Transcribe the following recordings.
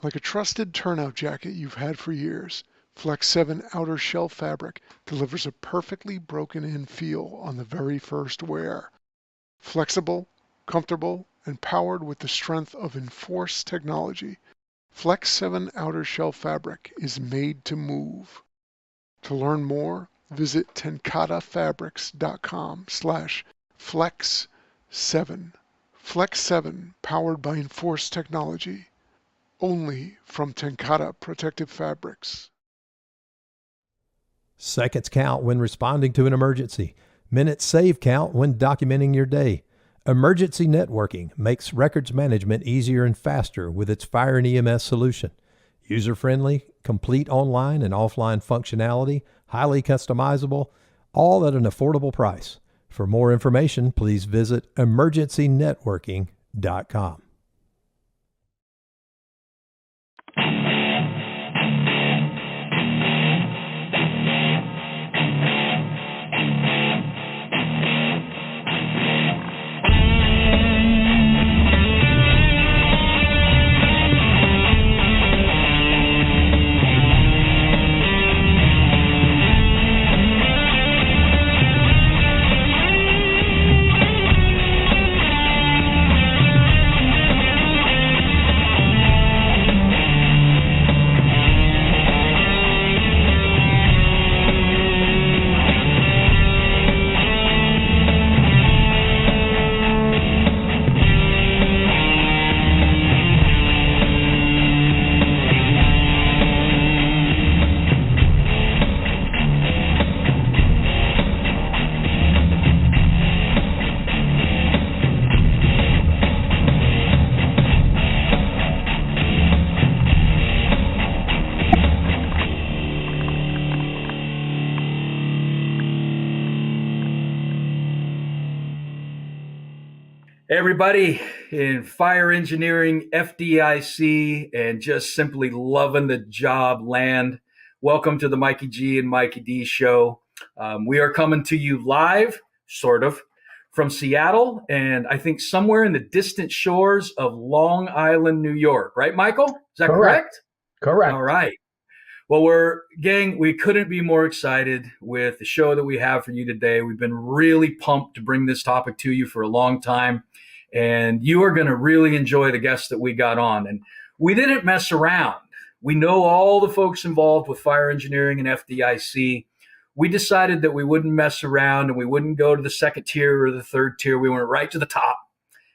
Like a trusted turnout jacket you've had for years, Flex 7 outer shell fabric delivers a perfectly broken-in feel on the very first wear. Flexible, comfortable, and powered with the strength of Enforce technology, Flex 7 outer shell fabric is made to move. To learn more, visit tenkatafabrics.com/flex7. Flex 7, powered by Enforce technology. Only from Tenkata Protective Fabrics. Seconds count when responding to an emergency. Minutes save count when documenting your day. Emergency Networking makes records management easier and faster with its Fire and EMS solution. User-friendly, complete online and offline functionality, highly customizable, all at an affordable price. For more information, please visit emergencynetworking.com. Everybody in fire engineering, FDIC, and just simply loving the job land. Welcome to the Mikey G and Mikey D show. We are coming to you live, sort of, from Seattle, and I think somewhere in the distant shores of Long Island, New York. Right, Michael? Is that correct? Correct. All right. Well, gang, we couldn't be more excited with the show that we have for you today. We've been really pumped to bring this topic to you for a long time, and you are going to really enjoy the guests that we got on. And we didn't mess around. We know all the folks involved with fire engineering and FDIC. We decided that we wouldn't mess around and we wouldn't go to the second tier or the third tier. We went right to the top,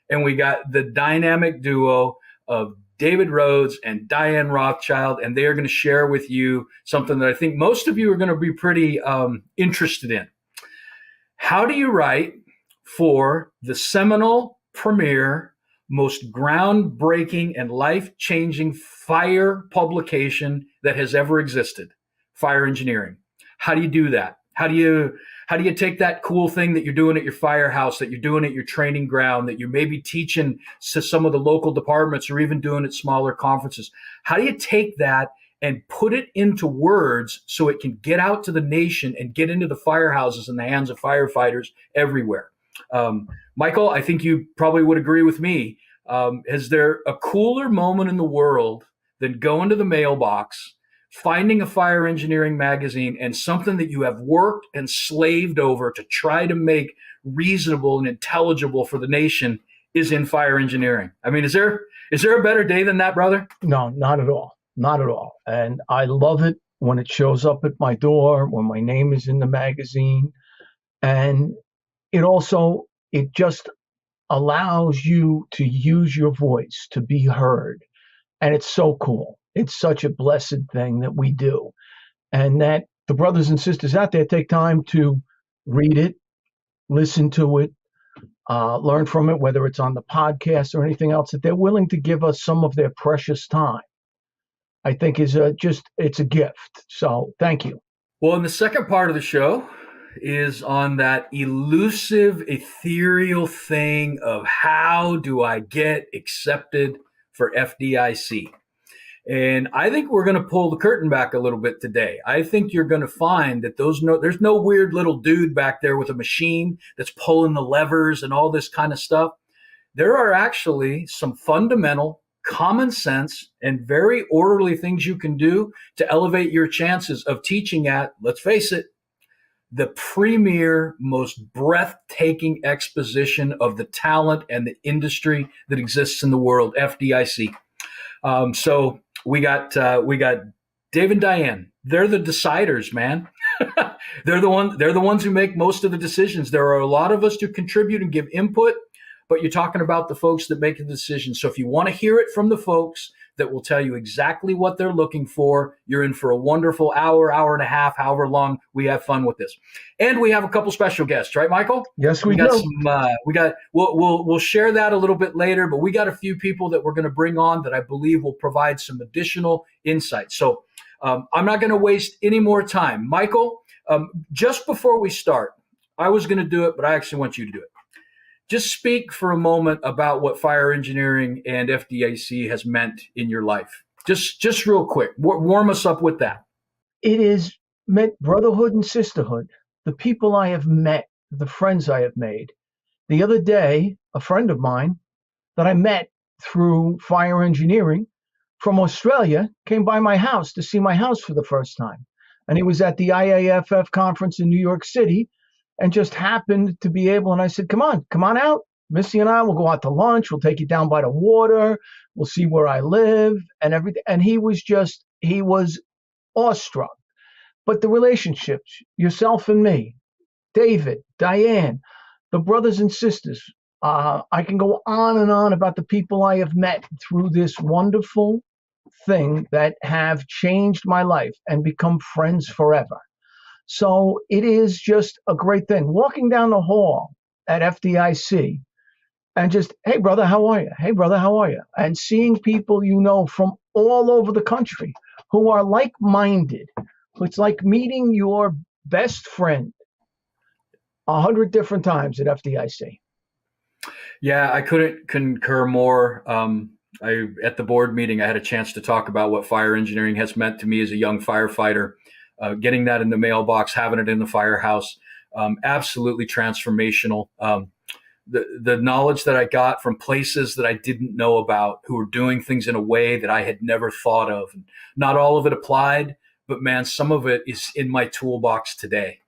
and we got the dynamic duo of David Rhodes and Diane Rothschild, and they are going to share with you something that I think most of you are going to be pretty interested in. How do you write for the seminal, premier, most groundbreaking and life-changing fire publication that has ever existed, Fire Engineering? How do you do that? How do you take that cool thing that you're doing at your firehouse, that you're doing at your training ground, that you're maybe teaching to some of the local departments or even doing at smaller conferences? How do you take that and put it into words so it can get out to the nation and get into the firehouses in the hands of firefighters everywhere? Michael, I think you probably would agree with me. Is there a cooler moment in the world than going to the mailbox, finding a fire engineering magazine and something that you have worked and slaved over to try to make reasonable and intelligible for the nation is in fire engineering? I mean, is there a better day than that, brother? No, not at all. Not at all. And I love it when it shows up at my door, when my name is in the magazine. And it just allows you to use your voice, to be heard. And it's so cool. It's such a blessed thing that we do. And that the brothers and sisters out there take time to read it, listen to it, learn from it, whether it's on the podcast or anything else, that they're willing to give us some of their precious time, I think it's a gift. So thank you. Well, in the second part of the show is on that elusive, ethereal thing of how do I get accepted for FDIC? And I think we're going to pull the curtain back a little bit today. I think you're going to find that there's no weird little dude back there with a machine that's pulling the levers and all this kind of stuff. There are actually some fundamental common sense and very orderly things you can do to elevate your chances of teaching at, let's face it, the premier, most breathtaking exposition of the talent and the industry that exists in the world, FDIC. So we got Dave and Diane. They're the deciders, man. They're the ones who make most of the decisions. There are a lot of us to contribute and give input, but you're talking about the folks that make the decisions. So if you want to hear it from the folks that will tell you exactly what they're looking for, you're in for a wonderful hour and a half, however long we have fun with this. And we have a couple special guests, right, Michael? Yes, we got do. We'll share that a little bit later, but we got a few people that we're going to bring on that I believe will provide some additional insight. So I'm not going to waste any more time. Michael, just before we start, I was going to do it, but I actually want you to do it. Just speak for a moment about what fire engineering and FDIC has meant in your life. Just real quick, warm us up with that. It has meant brotherhood and sisterhood. The people I have met, the friends I have made. The other day, a friend of mine that I met through fire engineering from Australia came by my house to see my house for the first time. And he was at the IAFF conference in New York City and just happened to be able, and I said, come on out. Missy and I will go out to lunch. We'll take you down by the water. We'll see where I live and everything. And he was awestruck. But the relationships, yourself and me, David, Diane, the brothers and sisters, I can go on and on about the people I have met through this wonderful thing that have changed my life and become friends forever. So it is just a great thing. Walking down the hall at FDIC and just, hey, brother, how are you? Hey, brother, how are you? And seeing people from all over the country who are like-minded. It's like meeting your best friend 100 different times at FDIC. Yeah, I couldn't concur more. At the board meeting, I had a chance to talk about what fire engineering has meant to me as a young firefighter. Getting that in the mailbox, having it in the firehouse, absolutely transformational. The knowledge that I got from places that I didn't know about, who were doing things in a way that I had never thought of. And not all of it applied, but man, some of it is in my toolbox today.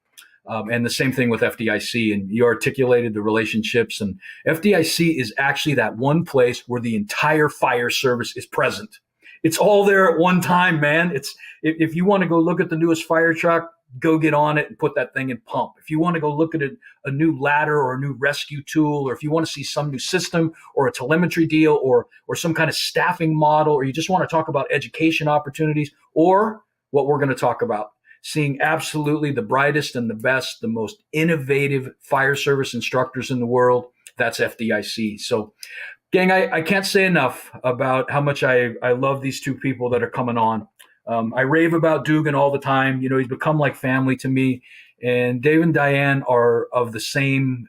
And the same thing with FDIC. And you articulated the relationships. And FDIC is actually that one place where the entire fire service is present. It's all there at one time, man. If you want to go look at the newest fire truck, go get on it and put that thing in pump. If you want to go look at a new ladder or a new rescue tool, or if you want to see some new system or a telemetry deal or some kind of staffing model, or you just want to talk about education opportunities, or what we're going to talk about, seeing absolutely the brightest and the best, the most innovative fire service instructors in the world, that's FDIC. So gang, I can't say enough about how much I love these two people that are coming on. I rave about Dugan all the time. He's become like family to me. And Dave and Diane are of the same,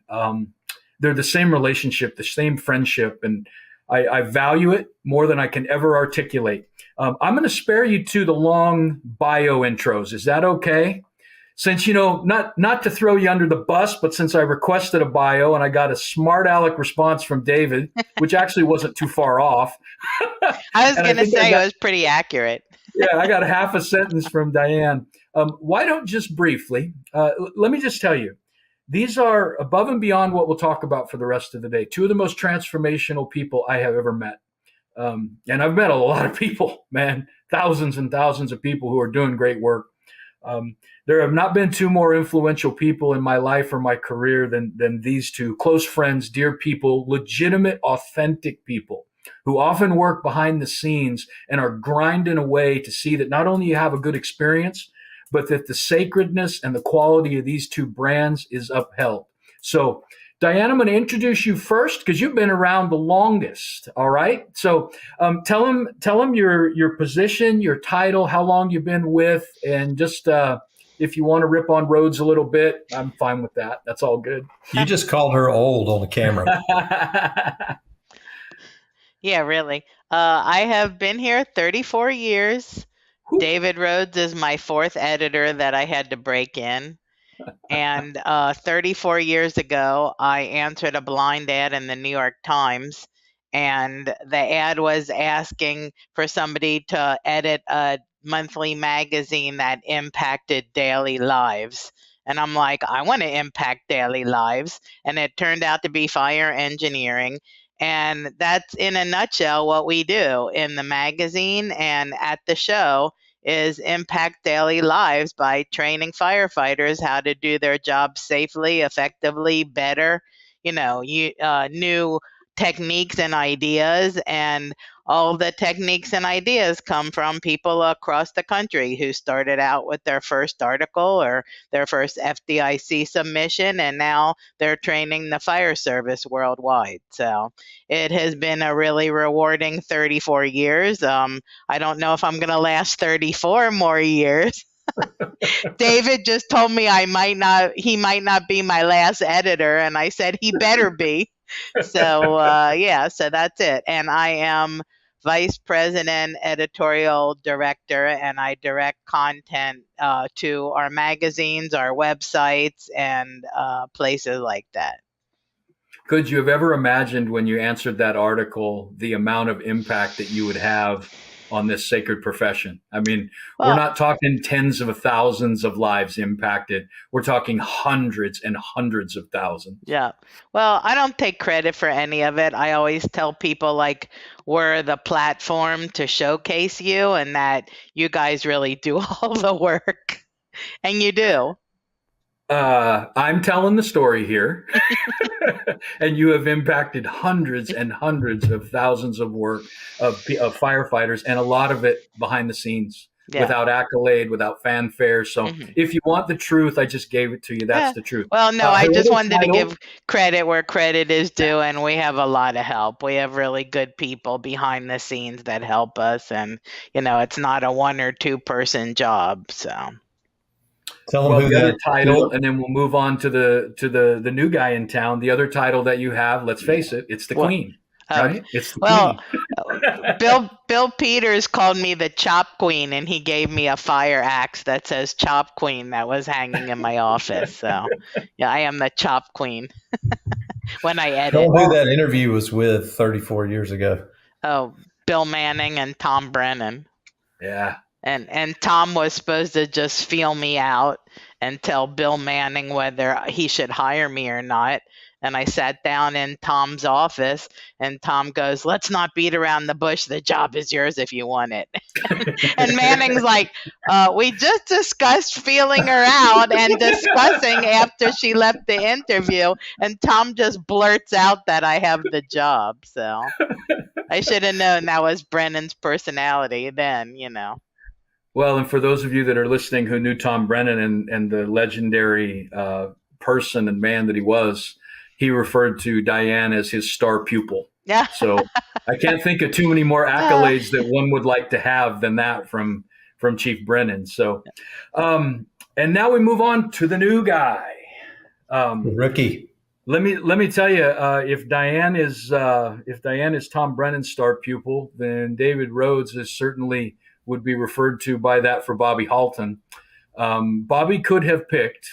they're the same relationship, the same friendship. And I value it more than I can ever articulate. I'm going to spare you two the long bio intros. Is that okay? Since, not to throw you under the bus, but since I requested a bio and I got a smart aleck response from David, which actually wasn't too far off. I was going to say it was pretty accurate. Yeah, I got half a sentence from Diane. Why don't just briefly, let me just tell you, these are above and beyond what we'll talk about for the rest of the day. Two of the most transformational people I have ever met. And I've met a lot of people, man, thousands and thousands of people who are doing great work. There have not been two more influential people in my life or my career than these two. Close friends, dear people, legitimate, authentic people who often work behind the scenes and are grinding away to see that not only you have a good experience, but that the sacredness and the quality of these two brands is upheld. So, Diane, I'm going to introduce you first because you've been around the longest. All right. So tell them your position, your title, how long you've been with, and just if you want to rip on Rhodes a little bit, I'm fine with that. That's all good. You just called her old on the camera. Yeah, really. I have been here 34 years. Whew. David Rhodes is my fourth editor that I had to break in. And 34 years ago, I answered a blind ad in the New York Times, and the ad was asking for somebody to edit a monthly magazine that impacted daily lives. And I'm like, I want to impact daily lives. And it turned out to be fire engineering. And that's in a nutshell what we do in the magazine and at the show is impact daily lives by training firefighters how to do their job safely, effectively, better, new techniques and ideas. And all the techniques and ideas come from people across the country who started out with their first article or their first FDIC submission, and now they're training the fire service worldwide. So it has been a really rewarding 34 years. I don't know if I'm going to last 34 more years. David just told me he might not be my last editor, and I said he better be. So so that's it. And I am vice president, editorial director, and I direct content to our magazines, our websites, and places like that. Could you have ever imagined when you answered that article the amount of impact that you would have on this sacred profession? I mean, we're not talking tens of thousands of lives impacted. We're talking hundreds and hundreds of thousands. Yeah. Well, I don't take credit for any of it. I always tell people like we're the platform to showcase you and that you guys really do all the work. And you do. I'm telling the story here, and you have impacted hundreds and hundreds of thousands of firefighters, and a lot of it behind the scenes, without accolade, without fanfare. So if you want the truth, I just gave it to you. That's the truth. Well, no, I just wanted to give credit where credit is due, and we have a lot of help. We have really good people behind the scenes that help us, and it's not a 1 or 2 person job. So. Tell them the other title, and then we'll move on to the new guy in town. The other title that you have, let's face it, it's the Queen, right? It's the Queen. Bill Peters called me the Chop Queen, and he gave me a fire axe that says Chop Queen that was hanging in my office. So, yeah, I am the Chop Queen when I edit. Tell who that interview was with 34 years ago. Oh, Bill Manning and Tom Brennan. Yeah. And Tom was supposed to just feel me out and tell Bill Manning whether he should hire me or not. And I sat down in Tom's office, and Tom goes, "Let's not beat around the bush. The job is yours if you want it." And Manning's like, "We just discussed feeling her out and discussing after she left the interview." And Tom just blurts out that I have the job. So I should have known that was Brennan's personality then, Well, and for those of you that are listening who knew Tom Brennan and the legendary person and man that he referred to Diane as his star pupil. Yeah. So I can't think of too many more accolades that one would like to have than that from Chief Brennan. So, and now we move on to the new guy, the rookie. Let me tell you, if Diane is Tom Brennan's star pupil, then David Rhodes would be referred to by that for Bobby Halton. Bobby could have picked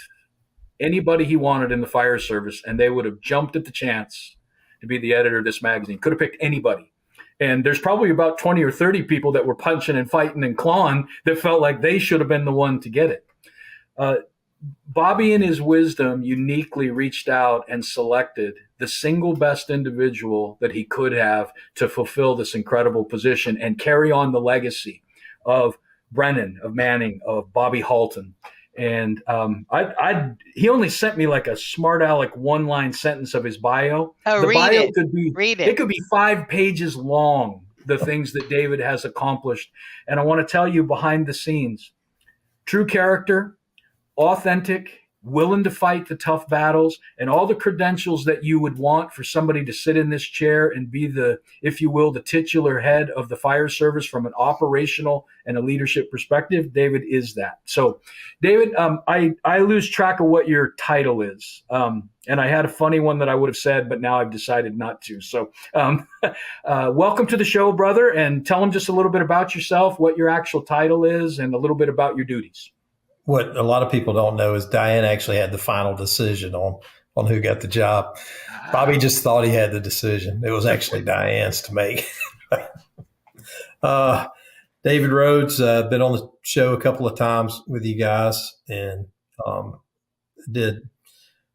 anybody he wanted in the fire service, and they would have jumped at the chance to be the editor of this magazine. Could have picked anybody. And there's probably about 20 or 30 people that were punching and fighting and clawing that felt like they should have been the one to get it. Bobby, in his wisdom, uniquely reached out and selected the single best individual that he could have to fulfill this incredible position and carry on the legacy of Brennan, of Manning, of Bobby Halton. And he only sent me like a smart aleck one-line sentence of his bio. Oh, read it. It could be 5 pages long, the things that David has accomplished. And I want to tell you behind the scenes, true character, authentic, willing to fight the tough battles, and all the credentials that you would want for somebody to sit in this chair and be the, if you will, the titular head of the fire service from an operational and a leadership perspective. David is that. So, David, I lose track of what your title is. And I had a funny one that I would have said, but now I've decided not to. So welcome to the show, brother, and tell them just a little bit about yourself, what your actual title is, and a little bit about your duties. What a lot of people don't know is Diane actually had the final decision on on who got the job. Bobby just thought he had the decision. It was actually Diane's to make. David Rhodes, been on the show a couple of times with you guys, and did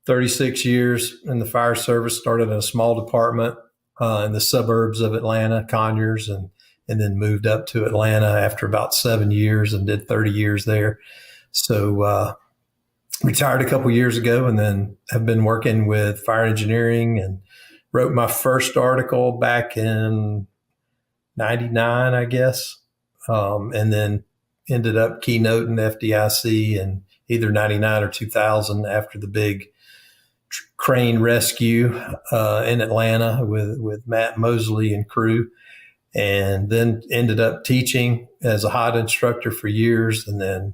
36 years in the fire service, started in a small department in the suburbs of Atlanta, Conyers, and then moved up to Atlanta after about 7 years and did 30 years there. So retired a couple years ago, and then have been working with fire engineering, and wrote my first article back in 99, I guess. And then ended up keynoting FDIC in either 99 or 2000 after the big crane rescue in Atlanta with Matt Mosley and crew. And then ended up teaching as a hot instructor for years, and then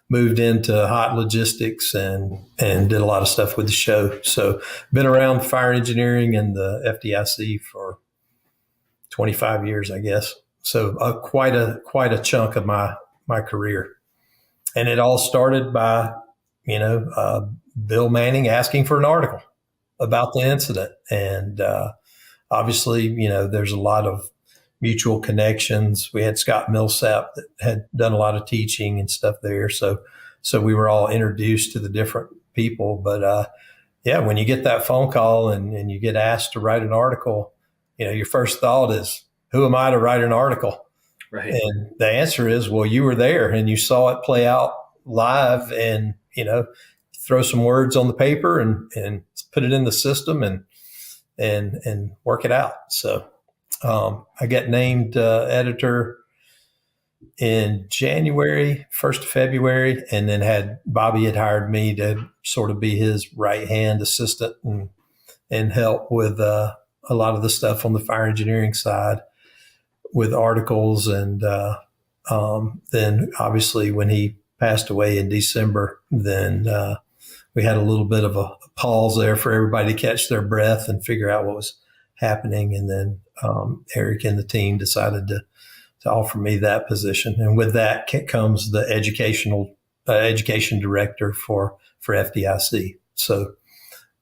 moved into hot logistics and did a lot of stuff with the show. So been around fire engineering and the FDIC for 25 years, I guess. So quite a chunk of my career. And it all started by, Bill Manning asking for an article about the incident. And obviously, there's a lot of mutual connections. We had Scott Millsap that had done a lot of teaching and stuff there. So we were all introduced to the different people. But when you get that phone call and you get asked to write an article, your first thought is, who am I to write an article? Right. And the answer is, well, you were there and you saw it play out live, and, throw some words on the paper and put it in the system and work it out. So I got named editor in January, 1st of February, and then Bobby had hired me to sort of be his right-hand assistant and help with a lot of the stuff on the fire engineering side with articles. And then obviously when he passed away in December, then we had a little bit of a pause there for everybody to catch their breath and figure out what was happening. And then Eric and the team decided to offer me that position. And with that comes the education director for FDIC. So,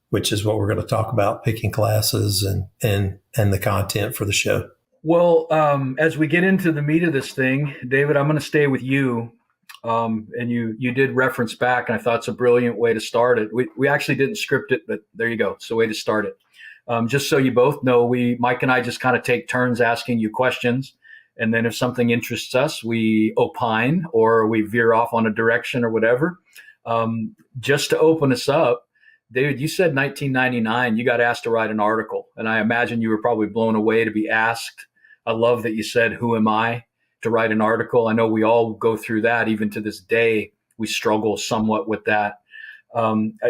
which is what we're going to talk about, picking classes and the content for the show. Well, as we get into the meat of this thing, David, I'm going to stay with you. And you did reference back, and I thought it's a brilliant way to start it. We actually didn't script it, but there you go. It's a way to start it. Just so you both know, Mike and I just kind of take turns asking you questions. And then if something interests us, we opine or we veer off on a direction or whatever. Just to open us up, David, you said 1999, you got asked to write an article. And I imagine you were probably blown away to be asked. I love that you said, who am I to write an article? I know we all go through that. Even to this day, we struggle somewhat with that.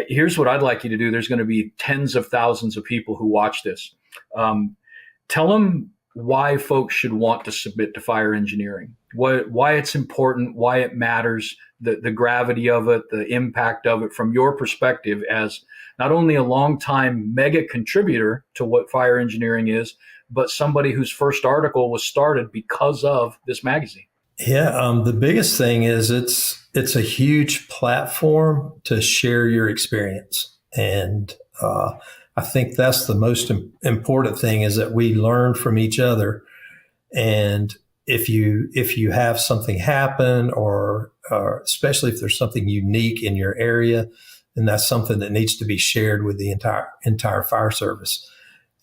Here's what I'd like you to do. There's going to be tens of thousands of people who watch this. Tell them why folks should want to submit to fire engineering, why it's important, why it matters, the gravity of it, the impact of it from your perspective as not only a longtime mega contributor to what fire engineering is, but somebody whose first article was started because of this magazine. Yeah, the biggest thing is it's a huge platform to share your experience. And I think that's the most important thing, is that we learn from each other. And if you have something happen, or especially if there's something unique in your area, then that's something that needs to be shared with the entire fire service.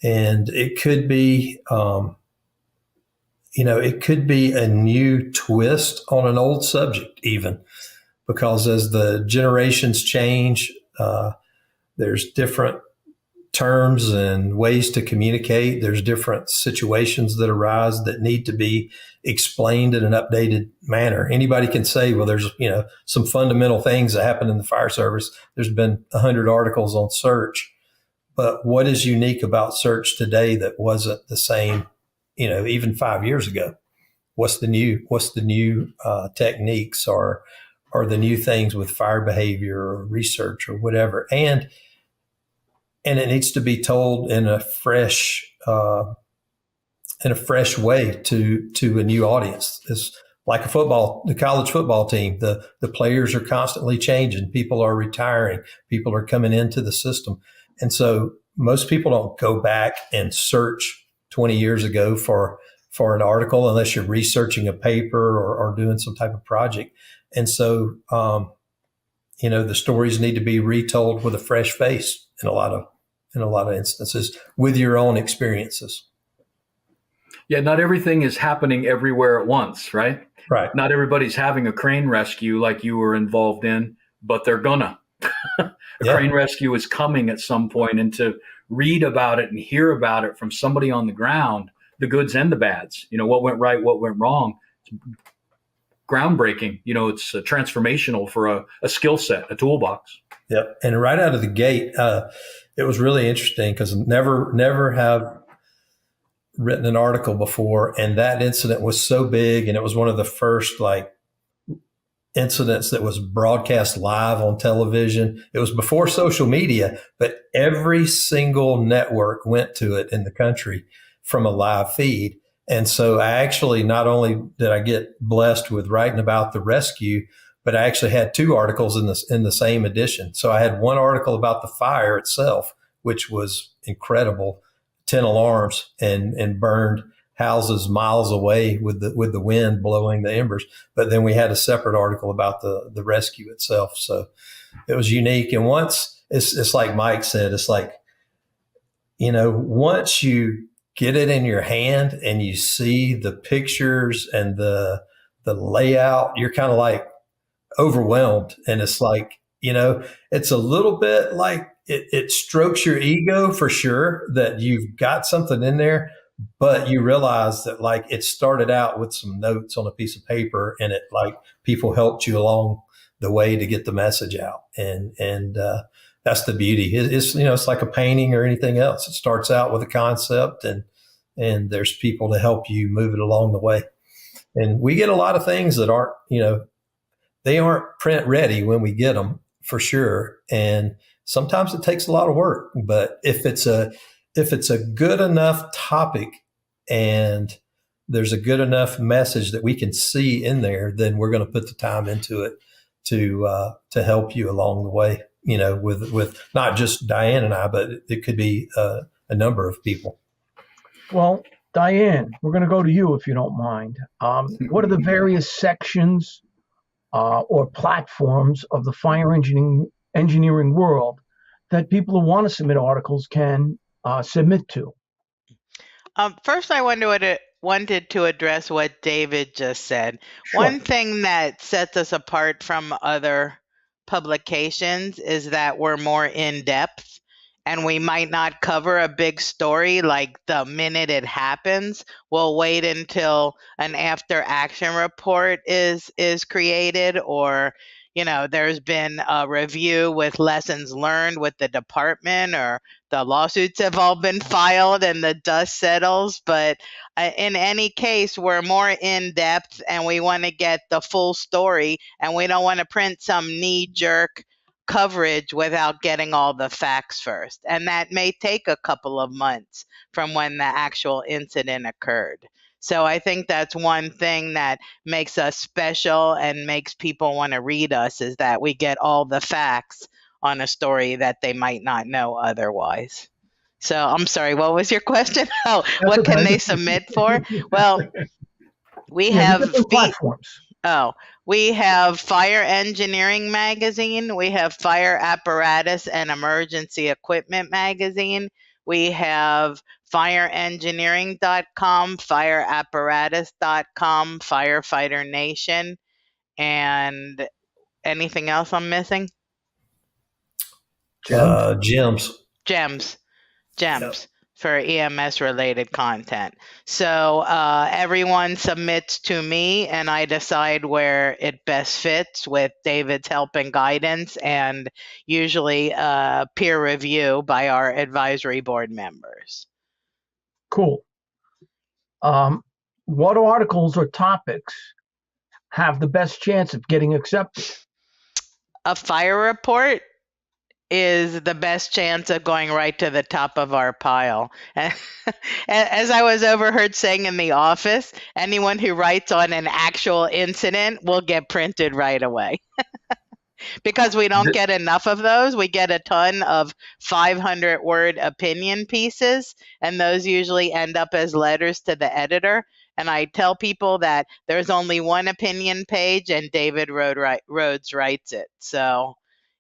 And it could be, it could be a new twist on an old subject, even, because as the generations change, there's different terms and ways to communicate. There's different situations that arise that need to be explained in an updated manner. Anybody can say, well, there's, some fundamental things that happen in the fire service. There's been 100 articles on search, but what is unique about search today that wasn't the same, even 5 years ago? What's the new techniques or the new things with fire behavior or research or whatever? And it needs to be told in a fresh way to a new audience. Is like the college football team. The players are constantly changing. People are retiring. People are coming into the system. And so most people don't go back and search 20 years ago for an article unless you're researching a paper or doing some type of project. And so, the stories need to be retold with a fresh face in a lot of instances with your own experiences. Yeah, not everything is happening everywhere at once, right? Right. Not everybody's having a crane rescue like you were involved in, but they're gonna. Crane rescue is coming at some point, and to read about it and hear about it from somebody on the ground, the goods and the bads, what went right, what went wrong, groundbreaking. It's transformational for a skill set, a toolbox. Yep. And right out of the gate, it was really interesting because never have written an article before. And that incident was so big. And it was one of the first incidents that was broadcast live on television. It was before social media, but every single network went to it in the country from a live feed. And so I actually, not only did I get blessed with writing about the rescue, but I actually had 2 articles in the same edition. So I had one article about the fire itself, which was incredible, 10 alarms and burned houses miles away with the wind blowing the embers. But then we had a separate article about the rescue itself. So it was unique. And once it's like Mike said, it's like, once you get it in your hand and you see the pictures and the layout, you're kind of like overwhelmed. And it's like, it's a little bit like it strokes your ego for sure that you've got something in there, but you realize that like it started out with some notes on a piece of paper and it like people helped you along the way to get the message out. And that's the beauty. It's like a painting or anything else. It starts out with a concept and there's people to help you move it along the way. And we get a lot of things that aren't, they aren't print ready when we get them for sure. And sometimes it takes a lot of work, but if it's a good enough topic and there's a good enough message that we can see in there, then we're going to put the time into it to help you along the way, with not just Diane and I, but it could be a number of people. Well, Diane, we're going to go to you if you don't mind. What are the various sections or platforms of the fire engineering world that people who want to submit articles can submit to? First, I wanted to address what David just said. Sure. One thing that sets us apart from other publications is that we're more in depth. And we might not cover a big story like the minute it happens. We'll wait until an after action report is created, or there's been a review with lessons learned with the department, or the lawsuits have all been filed and the dust settles. But in any case, we're more in depth and we want to get the full story, and we don't want to print some knee-jerk coverage without getting all the facts first. And that may take a couple of months from when the actual incident occurred. So I think that's one thing that makes us special and makes people want to read us, is that we get all the facts on a story that they might not know otherwise. So I'm sorry, what was your question? Oh, what can they submit for? Well, we have platforms. We have Fire Engineering Magazine. We have Fire Apparatus and Emergency Equipment Magazine. We have fireengineering.com, fireapparatus.com, Firefighter Nation, and anything else I'm missing? Gems. Yep. For EMS related content. So everyone submits to me and I decide where it best fits with David's help and guidance, and usually peer review by our advisory board members. Cool. What articles or topics have the best chance of getting accepted? A fire report is the best chance of going right to the top of our pile. As I was overheard saying in the office, anyone who writes on an actual incident will get printed right away. Because we don't get enough of those. We get a ton of 500-word opinion pieces, and those usually end up as letters to the editor. And I tell people that there's only one opinion page, and David Rhodes writes it. So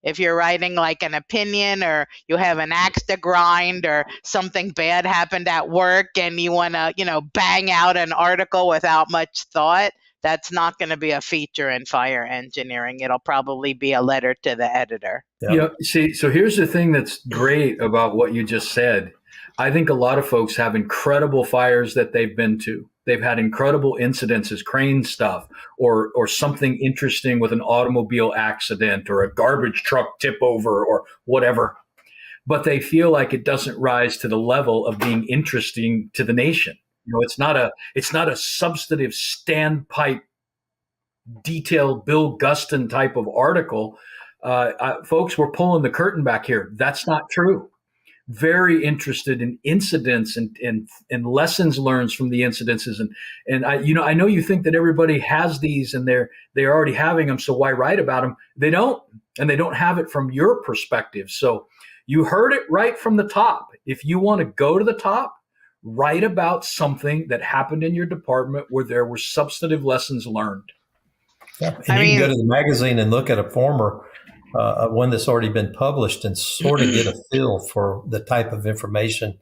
if you're writing like an opinion, or you have an axe to grind, or something bad happened at work and you want to, bang out an article without much thought, that's not going to be a feature in fire engineering. It'll probably be a letter to the editor. Yeah. See, so here's the thing that's great about what you just said. I think a lot of folks have incredible fires that they've been to. They've had incredible incidences, crane stuff, or something interesting with an automobile accident or a garbage truck tip over or whatever. But they feel like it doesn't rise to the level of being interesting to the nation. It's not a substantive standpipe, detailed Bill Gustin type of article. Folks, we're pulling the curtain back here. That's not true. Very interested in incidents and lessons learned from the incidences. And I know you think that everybody has these and they're already having them, so why write about them? They don't, and they don't have it from your perspective. So you heard it right from the top. If you want to go to the top, write about something that happened in your department where there were substantive lessons learned. Yeah. And you can go to the magazine and look at a former one that's already been published and sort of get a feel for the type of information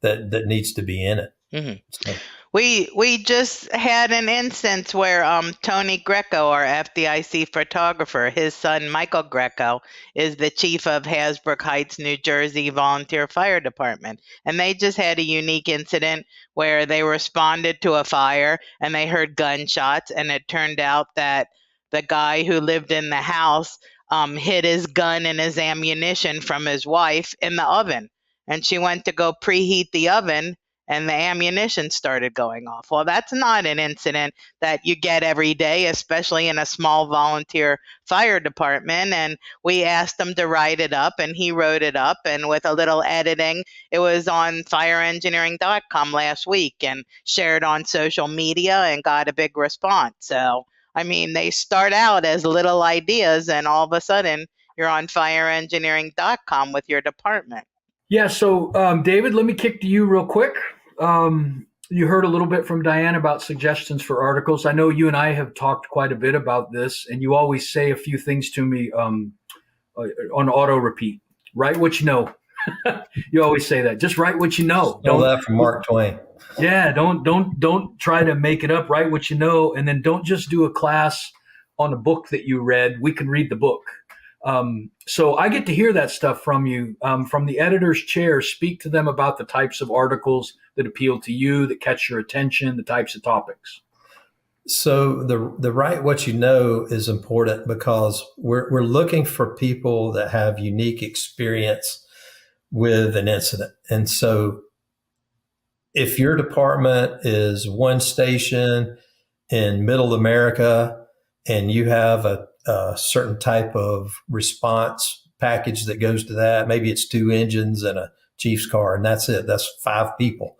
that needs to be in it. Mm-hmm. So. We just had an instance where Tony Greco, our FDIC photographer, his son Michael Greco is the chief of Hasbrook Heights, New Jersey Volunteer Fire Department. And they just had a unique incident where they responded to a fire and they heard gunshots. And it turned out that the guy who lived in the house hid his gun and his ammunition from his wife in the oven. And she went to go preheat the oven, and the ammunition started going off. Well, that's not an incident that you get every day, especially in a small volunteer fire department. And we asked him to write it up, and he wrote it up. And with a little editing, it was on fireengineering.com last week and shared on social media and got a big response. So, I mean, they start out as little ideas, and all of a sudden, you're on fireengineering.com with your department. Yeah. So, David, let me kick to you real quick. You heard a little bit from Diane about suggestions for articles. I know you and I have talked quite a bit about this, and you always say a few things to me on auto repeat. Write what you know. You always say that. Just write what you know. Know that from Mark Twain. Yeah. Don't try to make it up. Write what you know, and then don't just do a class on a book that you read. We can read the book. So I get to hear that stuff from you, from the editor's chair. Speak to them about the types of articles that appeal to you, that catch your attention, the types of topics. So the write what you know is important because we're looking for people that have unique experience with an incident. And so if your department is one station in middle America and you have a certain type of response package that goes to that, maybe it's 2 engines and a chief's car, and that's it. That's 5 people.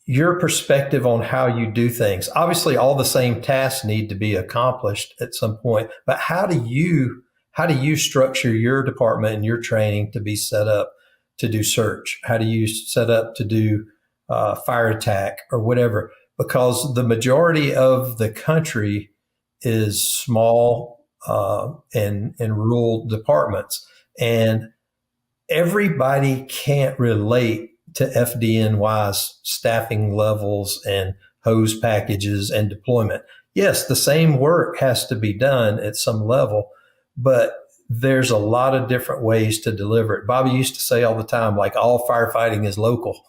Your perspective on how you do things. Obviously, all the same tasks need to be accomplished at some point, but how do you structure your department and your training to be set up to do search? How do you set up to do fire attack or whatever? Because the majority of the country is small and rural departments, and everybody can't relate to FDNY's staffing levels and hose packages and deployment. Yes, the same work has to be done at some level, but there's a lot of different ways to deliver it. Bobby used to say all the time, like, all firefighting is local.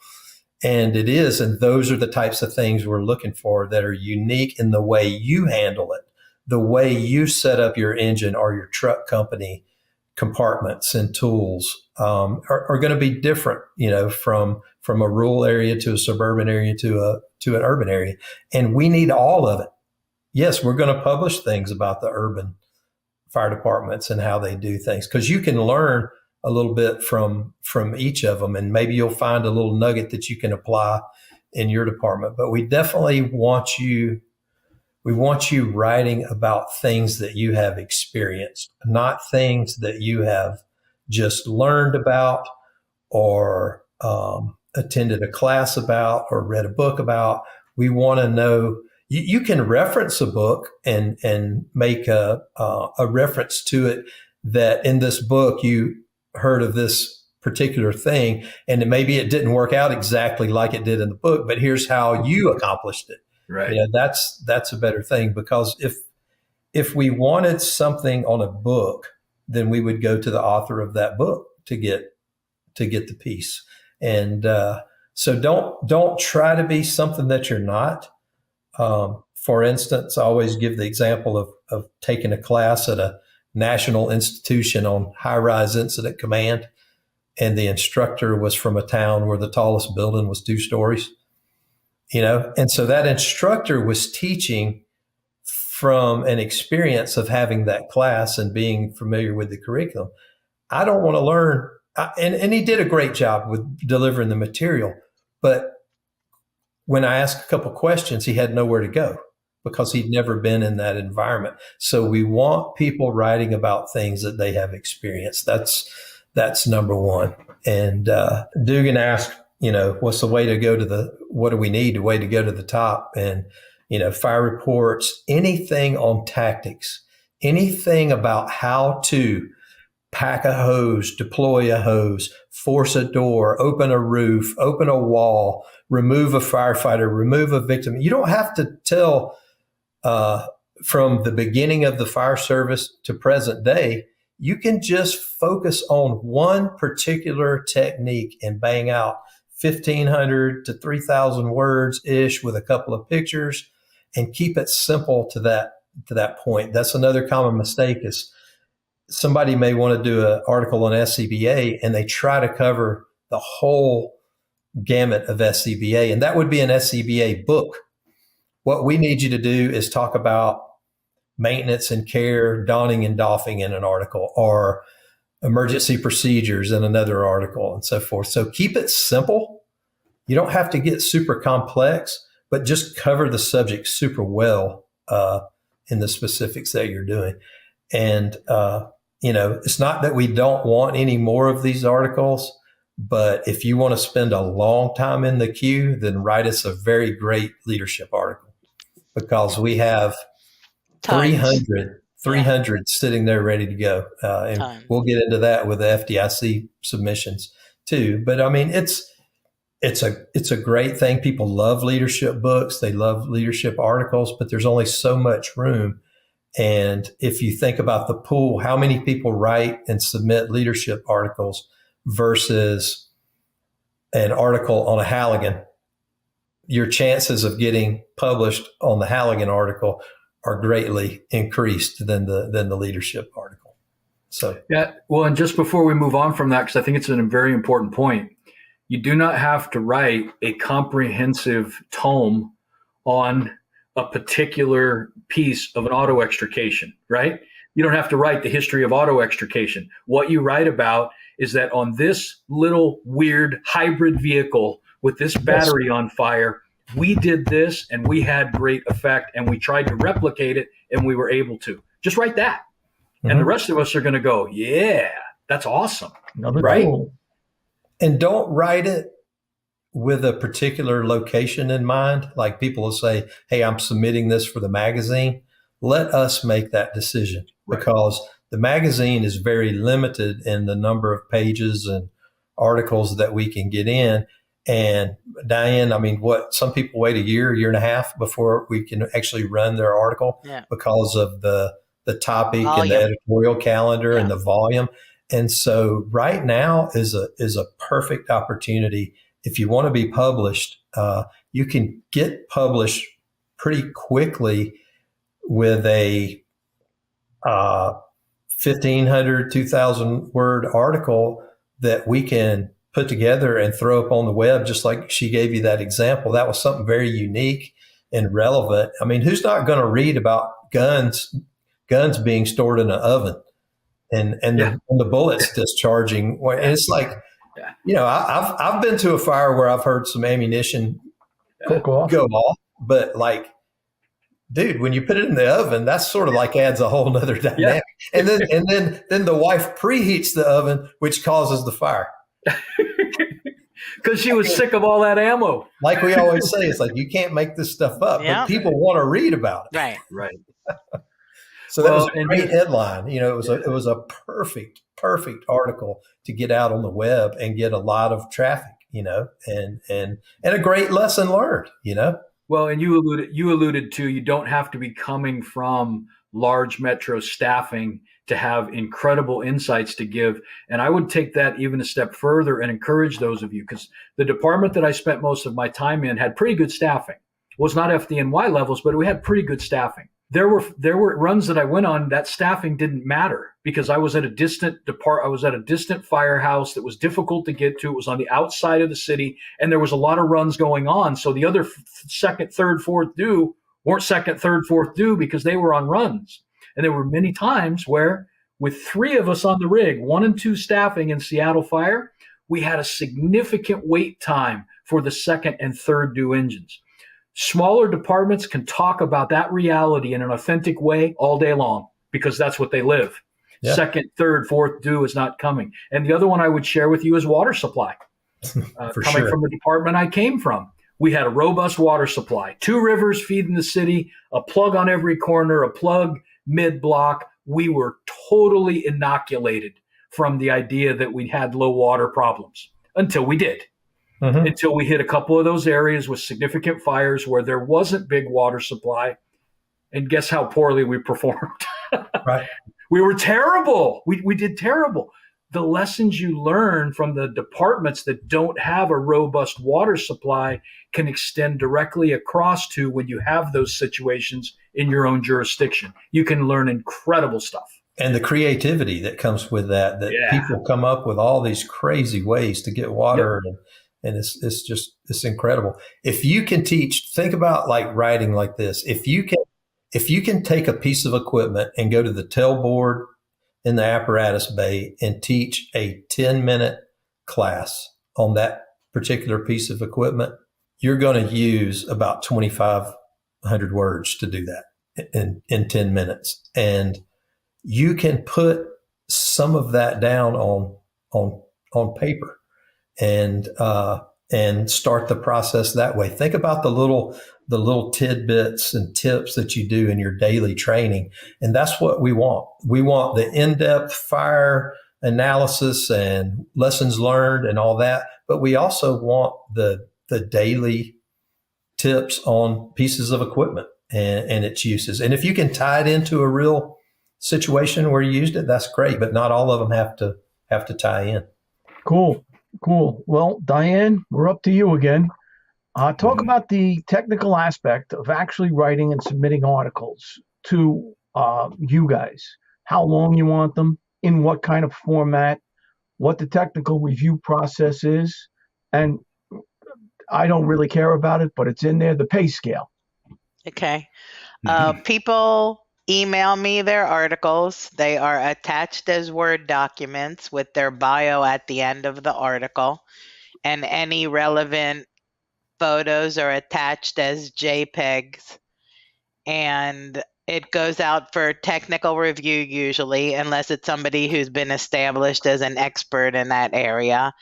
And it is. And those are the types of things we're looking for that are unique in the way you handle it, the way you set up your engine or your truck company compartments and tools are going to be different, from a rural area to a suburban area to an urban area. And we need all of it. Yes, we're going to publish things about the urban fire departments and how they do things, because you can learn a little bit from each of them, and maybe you'll find a little nugget that you can apply in your department. But we definitely want you writing about things that you have experienced, not things that you have just learned about or attended a class about or read a book about. We want to know. You can reference a book and make a reference to it, that in this book you heard of this particular thing, and maybe it didn't work out exactly like it did in the book, but here's how you accomplished it. Right. You know, that's a better thing, because if we wanted something on a book, then we would go to the author of that book to get the piece. And so don't try to be something that you're not. For instance, I always give the example of taking a class at a national institution on high-rise incident command, and the instructor was from a town where the tallest building was 2 stories, and so that instructor was teaching from an experience of having that class and being familiar with the curriculum. I don't want to learn, and he did a great job with delivering the material, but when I asked a couple questions, he had nowhere to go because he'd never been in that environment. So we want people writing about things that they have experienced. That's number one. And Dugan asked, what's the way to go to what do we need, the way to go to the top? And, fire reports, anything on tactics, anything about how to pack a hose, deploy a hose, force a door, open a roof, open a wall, remove a firefighter, remove a victim. You don't have to tell from the beginning of the fire service to present day. You can just focus on one particular technique and bang out 1,500 to 3,000 words ish with a couple of pictures, and keep it simple to that point. That's another common mistake is somebody may want to do an article on SCBA and they try to cover the whole gamut of SCBA, and that would be an SCBA book. What we need you to do is talk about maintenance and care, donning and doffing in an article, or emergency procedures in another article, and so forth. So keep it simple. You don't have to get super complex, but just cover the subject super well in the specifics that you're doing. And, it's not that we don't want any more of these articles, but if you want to spend a long time in the queue, then write us a very great leadership article, because we have 300 sitting there ready to go. And we'll get into that with the FDIC submissions too. But I mean, it's a great thing. People love leadership books. They love leadership articles, but there's only so much room. And if you think about the pool, how many people write and submit leadership articles versus an article on a Halligan, your chances of getting published on the Halligan article are greatly increased than the leadership article. So yeah, well, and just before we move on from that, because I think it's a very important point, you do not have to write a comprehensive tome on a particular piece of an auto extrication, right? You don't have to write the history of auto extrication. What you write about is that on this little weird hybrid vehicle with this battery on fire, we did this and we had great effect, and we tried to replicate it and we were able to. Just write that. Mm-hmm. And the rest of us are going to go, yeah, that's awesome. Right? Cool. And don't write it with a particular location in mind. Like people will say, hey, I'm submitting this for the magazine. Let us make that decision, because the magazine is very limited in the number of pages and articles that we can get in. And Diane, I mean, some people wait a year and a half before we can actually run their article because of the topic volume. And the editorial calendar and the volume. And so right now is a perfect opportunity. If you want to be published, you can get published pretty quickly with a 1,500, 2,000 word article that we can put together and throw up on the web, just like she gave you that example. That was something very unique and relevant. I mean, who's not going to read about guns guns being stored in an oven and the bullets discharging. And it's like, I've been to a fire where I've heard some ammunition go off, but like, dude, when you put it in the oven, that's sort of like adds a whole nother dynamic. And then the wife preheats the oven, which causes the fire. Because she was sick of all that ammo. Like we always say, it's like, you can't make this stuff up, but people want to read about it. Right. So that was a great headline. It was a perfect article to get out on the web and get a lot of traffic, and a great lesson learned, Well, and you alluded to, you don't have to be coming from large metro staffing to have incredible insights to give. And I would take that even a step further and encourage those of you, because the department that I spent most of my time in had pretty good staffing. It was not FDNY levels, but we had pretty good staffing. There were runs that I went on that staffing didn't matter because I was at a distant firehouse that was difficult to get to. It was on the outside of the city, and there was a lot of runs going on. So the other second, third, fourth due weren't second, third, fourth due because they were on runs. And there were many times where, with 3 of us on the rig, 1 and 2 staffing in Seattle Fire, we had a significant wait time for the second and third due engines. Smaller departments can talk about that reality in an authentic way all day long because that's what they live. Yeah. Second, third, fourth due is not coming. And the other one I would share with you is water supply. Coming from the department I came from, we had a robust water supply, 2 rivers feeding the city, a plug on every corner, a plug mid-block. We were totally inoculated from the idea that we had low water problems until we did. Mm-hmm. Until we hit a couple of those areas with significant fires where there wasn't big water supply. And guess how poorly we performed? Right. We were terrible. We did terrible. The lessons you learn from the departments that don't have a robust water supply can extend directly across to when you have those situations in your own jurisdiction. You can learn incredible stuff. And the creativity that comes with that people come up with all these crazy ways to get water. Yep. And it's incredible. If you can teach, think about like writing like this. If you can take a piece of equipment and go to the tailboard in the apparatus bay and teach a 10-minute class on that particular piece of equipment, you're going to use about 2,500 words to do that in 10 minutes. And you can put some of that down on paper and start the process that way. Think about the little tidbits and tips that you do in your daily training. And that's what we want. We want the in-depth fire analysis and lessons learned and all that. But we also want the daily tips on pieces of equipment and its uses. And if you can tie it into a real situation where you used it, that's great. But not all of them have to tie in. Cool. Well, Diane, we're up to you again. Talk about the technical aspect of actually writing and submitting articles to you guys. How long you want them, in what kind of format, what the technical review process is. And I don't really care about it, but it's in there, the pay scale. Okay. People email me their articles. They are attached as Word documents with their bio at the end of the article, and any relevant photos are attached as JPEGs, and it goes out for technical review usually, unless it's somebody who's been established as an expert in that area.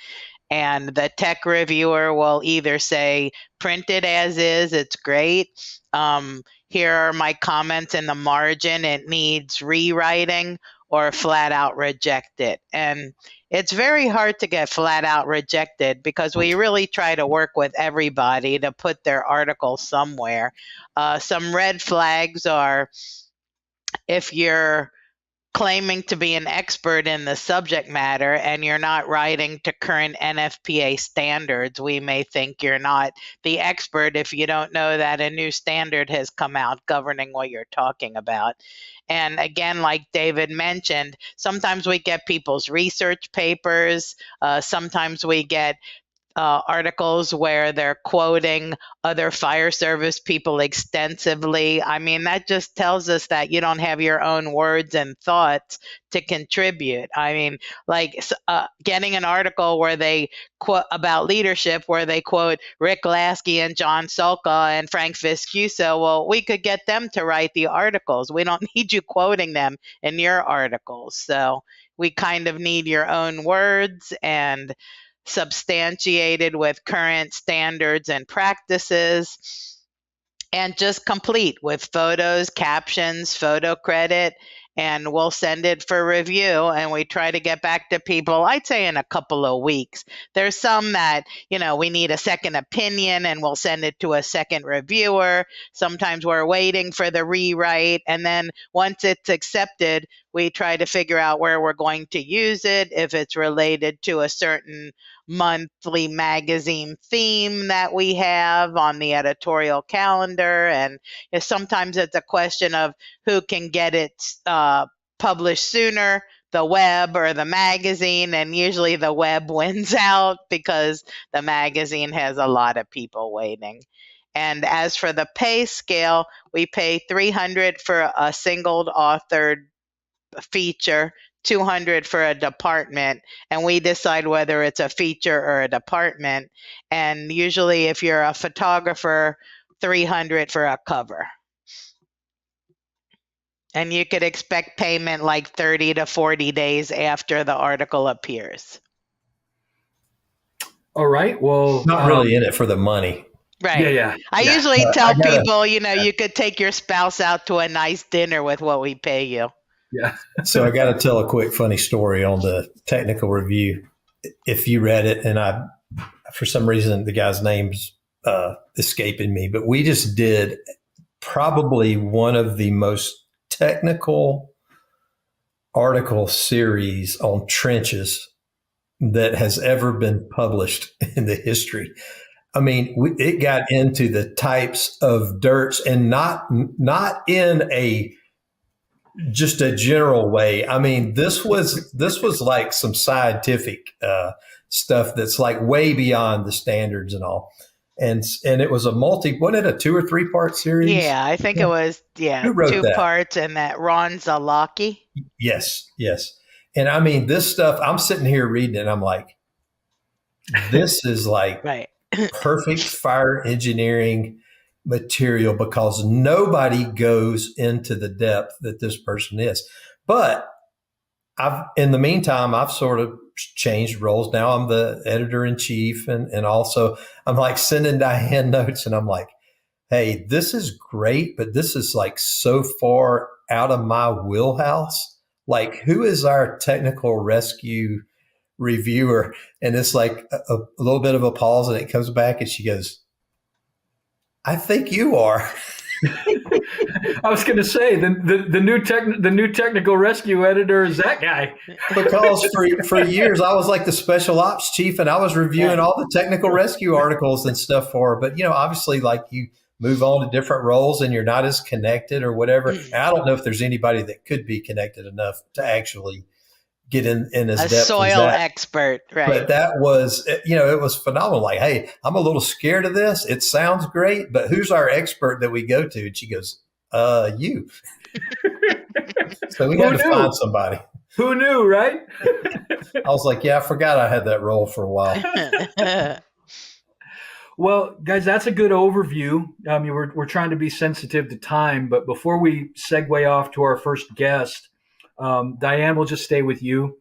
And the tech reviewer will either say, print it as is, it's great. Here are my comments in the margin, it needs rewriting, or flat out reject it. And it's very hard to get flat out rejected because we really try to work with everybody to put their article somewhere. Some red flags are if you're claiming to be an expert in the subject matter and you're not writing to current NFPA standards, we may think you're not the expert if you don't know that a new standard has come out governing what you're talking about. And again, like David mentioned, sometimes we get people's research papers. Sometimes we get articles where they're quoting other fire service people extensively. I mean, that just tells us that you don't have your own words and thoughts to contribute. I mean, like getting an article where they quote about leadership, where they quote Rick Lasky and John Solka and Frank Viscuso. Well, we could get them to write the articles. We don't need you quoting them in your articles. So we kind of need your own words and substantiated with current standards and practices, and just complete with photos, captions, photo credit, and we'll send it for review. And we try to get back to people, I'd say, in a couple of weeks. There's some that, we need a second opinion and we'll send it to a second reviewer. Sometimes we're waiting for the rewrite. And then once it's accepted, we try to figure out where we're going to use it, if it's related to a certain monthly magazine theme that we have on the editorial calendar. And sometimes it's a question of who can get it published sooner, the web or the magazine. And usually the web wins out because the magazine has a lot of people waiting. And as for the pay scale, we pay $300 for a single authored feature, $200 for a department, and we decide whether it's a feature or a department. And usually if you're a photographer, $300 for a cover. And you could expect payment like 30 to 40 days after the article appears. All right. Well, Not really in it for the money. Right. Yeah. I usually tell people, you could take your spouse out to a nice dinner with what we pay you. Yeah. So I got to tell a quick funny story on the technical review. If you read it, and for some reason, the guy's name's escaping me, but we just did probably one of the most technical article series on trenches that has ever been published in the history. I mean, it got into the types of dirts, and not in just a general way. I mean, this was like some scientific stuff that's like way beyond the standards and all. And it was wasn't it a 2 or 3 part series? Yeah, I think it was, Who wrote 2 that? parts, and that Ron Zalaki. Yes. And I mean, this stuff, I'm sitting here reading it and I'm like, this is like right. perfect fire engineering material, because nobody goes into the depth that this person is. But in the meantime, I've sort of changed roles. Now I'm the editor in chief, and also I'm like sending Diane notes, and I'm like, hey, this is great, but this is like so far out of my wheelhouse. Like, who is our technical rescue reviewer? And it's like a little bit of a pause, and it comes back and she goes, I think you are. I was going to say the new technical rescue editor is that guy. Because for years I was like the special ops chief, and I was reviewing all the technical rescue articles and stuff for her. But obviously, like, you move on to different roles and you're not as connected or whatever. And I don't know if there's anybody that could be connected enough to actually get in as depth as soil that. expert, right? But that was, it was phenomenal. Like, hey, I'm a little scared of this. It sounds great, but who's our expert that we go to? And she goes, you. So we had to find somebody. Who knew, right? I was like, yeah, I forgot I had that role for a while. Well, guys, that's a good overview. I mean, we're trying to be sensitive to time, but before we segue off to our first guest, Diane, we'll just stay with you.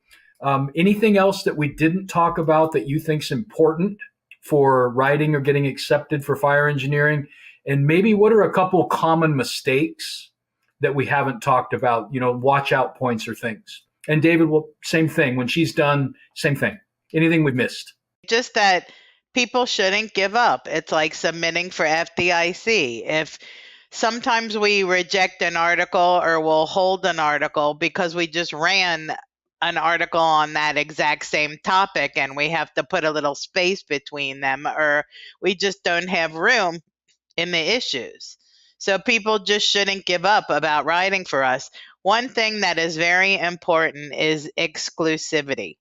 Anything else that we didn't talk about that you think's important for writing or getting accepted for fire engineering? And maybe what are a couple common mistakes that we haven't talked about, watch out points or things? And David, well, same thing. When she's done, same thing. Anything we've missed? Just that people shouldn't give up. It's like submitting for FDIC. If sometimes we reject an article or we'll hold an article because we just ran an article on that exact same topic and we have to put a little space between them, or we just don't have room in the issues. So people just shouldn't give up about writing for us. One thing that is very important is exclusivity.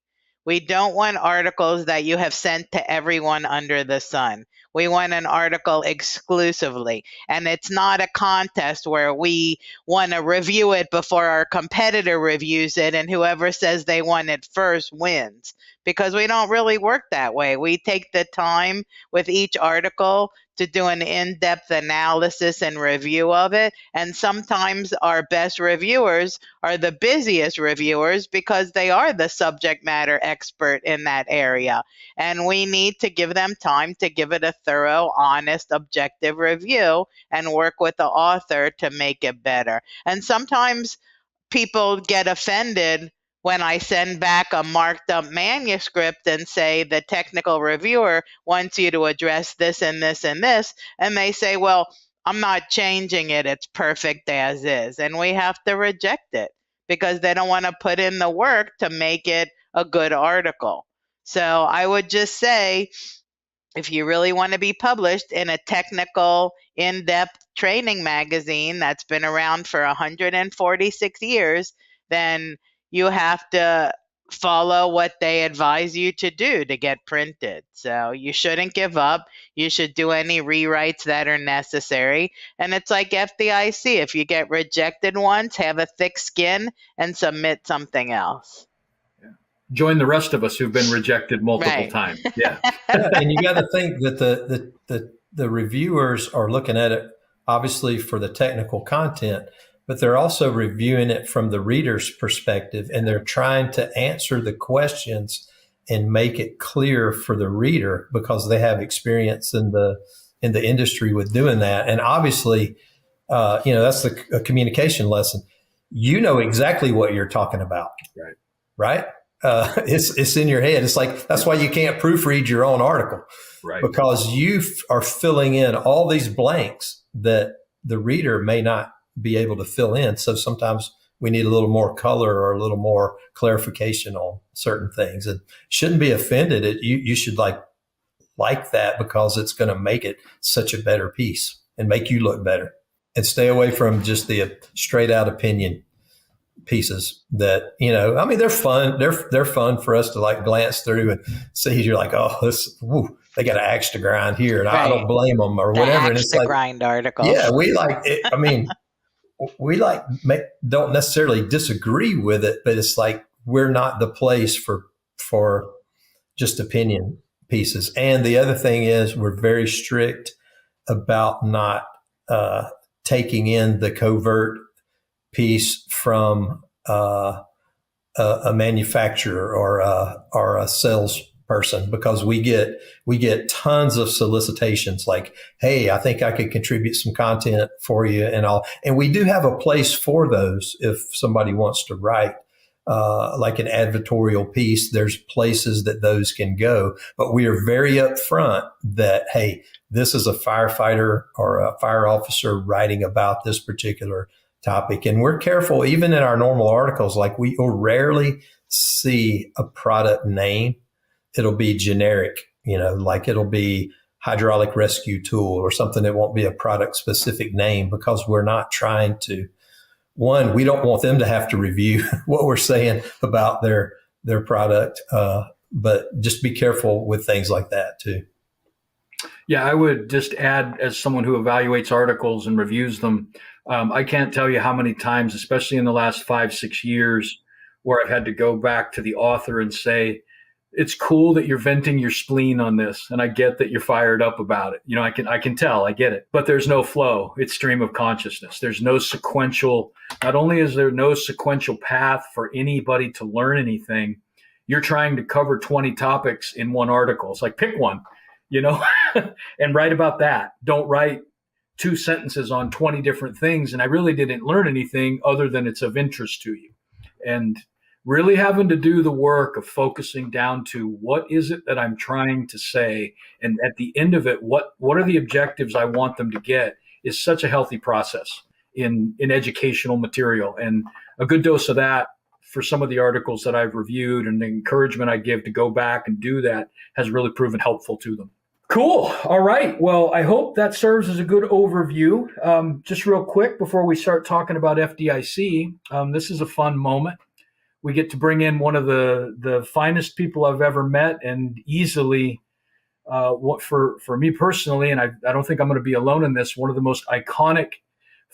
We don't want articles that you have sent to everyone under the sun. We want an article exclusively. And it's not a contest where we want to review it before our competitor reviews it, and whoever says they want it first wins. Because we don't really work that way. We take the time with each article to do an in-depth analysis and review of it. And sometimes our best reviewers are the busiest reviewers because they are the subject matter expert in that area. And we need to give them time to give it a thorough, honest, objective review and work with the author to make it better. And sometimes people get offended when I send back a marked up manuscript and say the technical reviewer wants you to address this and this and this, and they say, well, I'm not changing it, it's perfect as is. And we have to reject it because they don't want to put in the work to make it a good article. So I would just say, if you really want to be published in a technical, in-depth training magazine that's been around for 146 years, then you have to follow what they advise you to do to get printed. So you shouldn't give up. You should do any rewrites that are necessary. And it's like FDIC. If you get rejected once, have a thick skin and submit something else. Join the rest of us who've been rejected multiple times. Yeah. And you got to think that the reviewers are looking at it obviously for the technical content, but they're also reviewing it from the reader's perspective, and they're trying to answer the questions and make it clear for the reader because they have experience in the industry with doing that. And obviously, that's a communication lesson. You know exactly what you're talking about, right? It's in your head. It's like, that's why you can't proofread your own article, right? Because you are filling in all these blanks that the reader may not be able to fill in. So sometimes we need a little more color or a little more clarification on certain things, and shouldn't be offended. You should like that because it's going to make it such a better piece and make you look better, and stay away from just the straight out opinion pieces that, they're fun. They're fun for us to like glance through and see. You're like, oh, they got an axe to grind here, and I don't blame them or whatever. And it's like grind articles. Yeah, we like it. We don't necessarily disagree with it, but it's like we're not the place for just opinion pieces. And the other thing is we're very strict about not taking in the covert piece from a manufacturer or a salesperson, because we get tons of solicitations like, hey, I think I could contribute some content for you and all. And we do have a place for those if somebody wants to write like an editorial piece. There's places that those can go, but we are very upfront that, hey, this is a firefighter or a fire officer writing about this particular topic. And we're careful, even in our normal articles, like we will rarely see a product name. It'll be generic, like it'll be hydraulic rescue tool or something. It won't be a product specific name, because we're not trying to, one, we don't want them to have to review what we're saying about their product. But just be careful with things like that too. Yeah, I would just add, as someone who evaluates articles and reviews them, I can't tell you how many times, especially in the last 5-6 years, where I've had to go back to the author and say, it's cool that you're venting your spleen on this, and I get that you're fired up about it. I can tell, I get it, but there's no flow. It's stream of consciousness. There's no sequential. Not only is there no sequential path for anybody to learn anything, you're trying to cover 20 topics in one article. It's like, pick one, and write about that. Don't write 2 sentences on 20 different things. And I really didn't learn anything other than it's of interest to you. And really having to do the work of focusing down to what is it that I'm trying to say, and at the end of it, what are the objectives I want them to get, is such a healthy process in educational material. And a good dose of that for some of the articles that I've reviewed, and the encouragement I give to go back and do that, has really proven helpful to them. Cool. All right. Well, I hope that serves as a good overview. Just real quick before we start talking about FDIC, this is a fun moment. we get to bring in one of the finest people I've ever met, and easily, what for me personally, and I don't think I'm going to be alone in this, one of the most iconic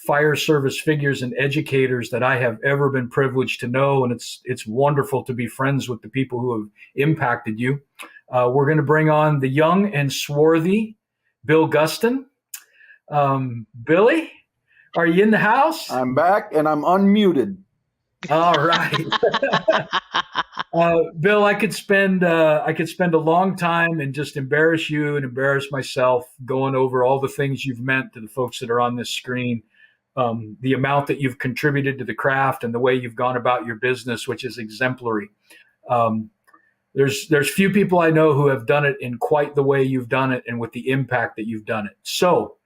fire service figures and educators that I have ever been privileged to know. And it's wonderful to be friends with the people who have impacted you. We're going to bring on the young and swarthy Bill Gustin. Billy, are you in the house? I'm back and I'm unmuted. All right. Bill, I could spend a long time and just embarrass you and embarrass myself going over all the things you've meant to the folks that are on this screen, the amount that you've contributed to the craft and the way you've gone about your business, which is exemplary. There's few people I know who have done it in quite the way you've done it and with the impact that you've done it. So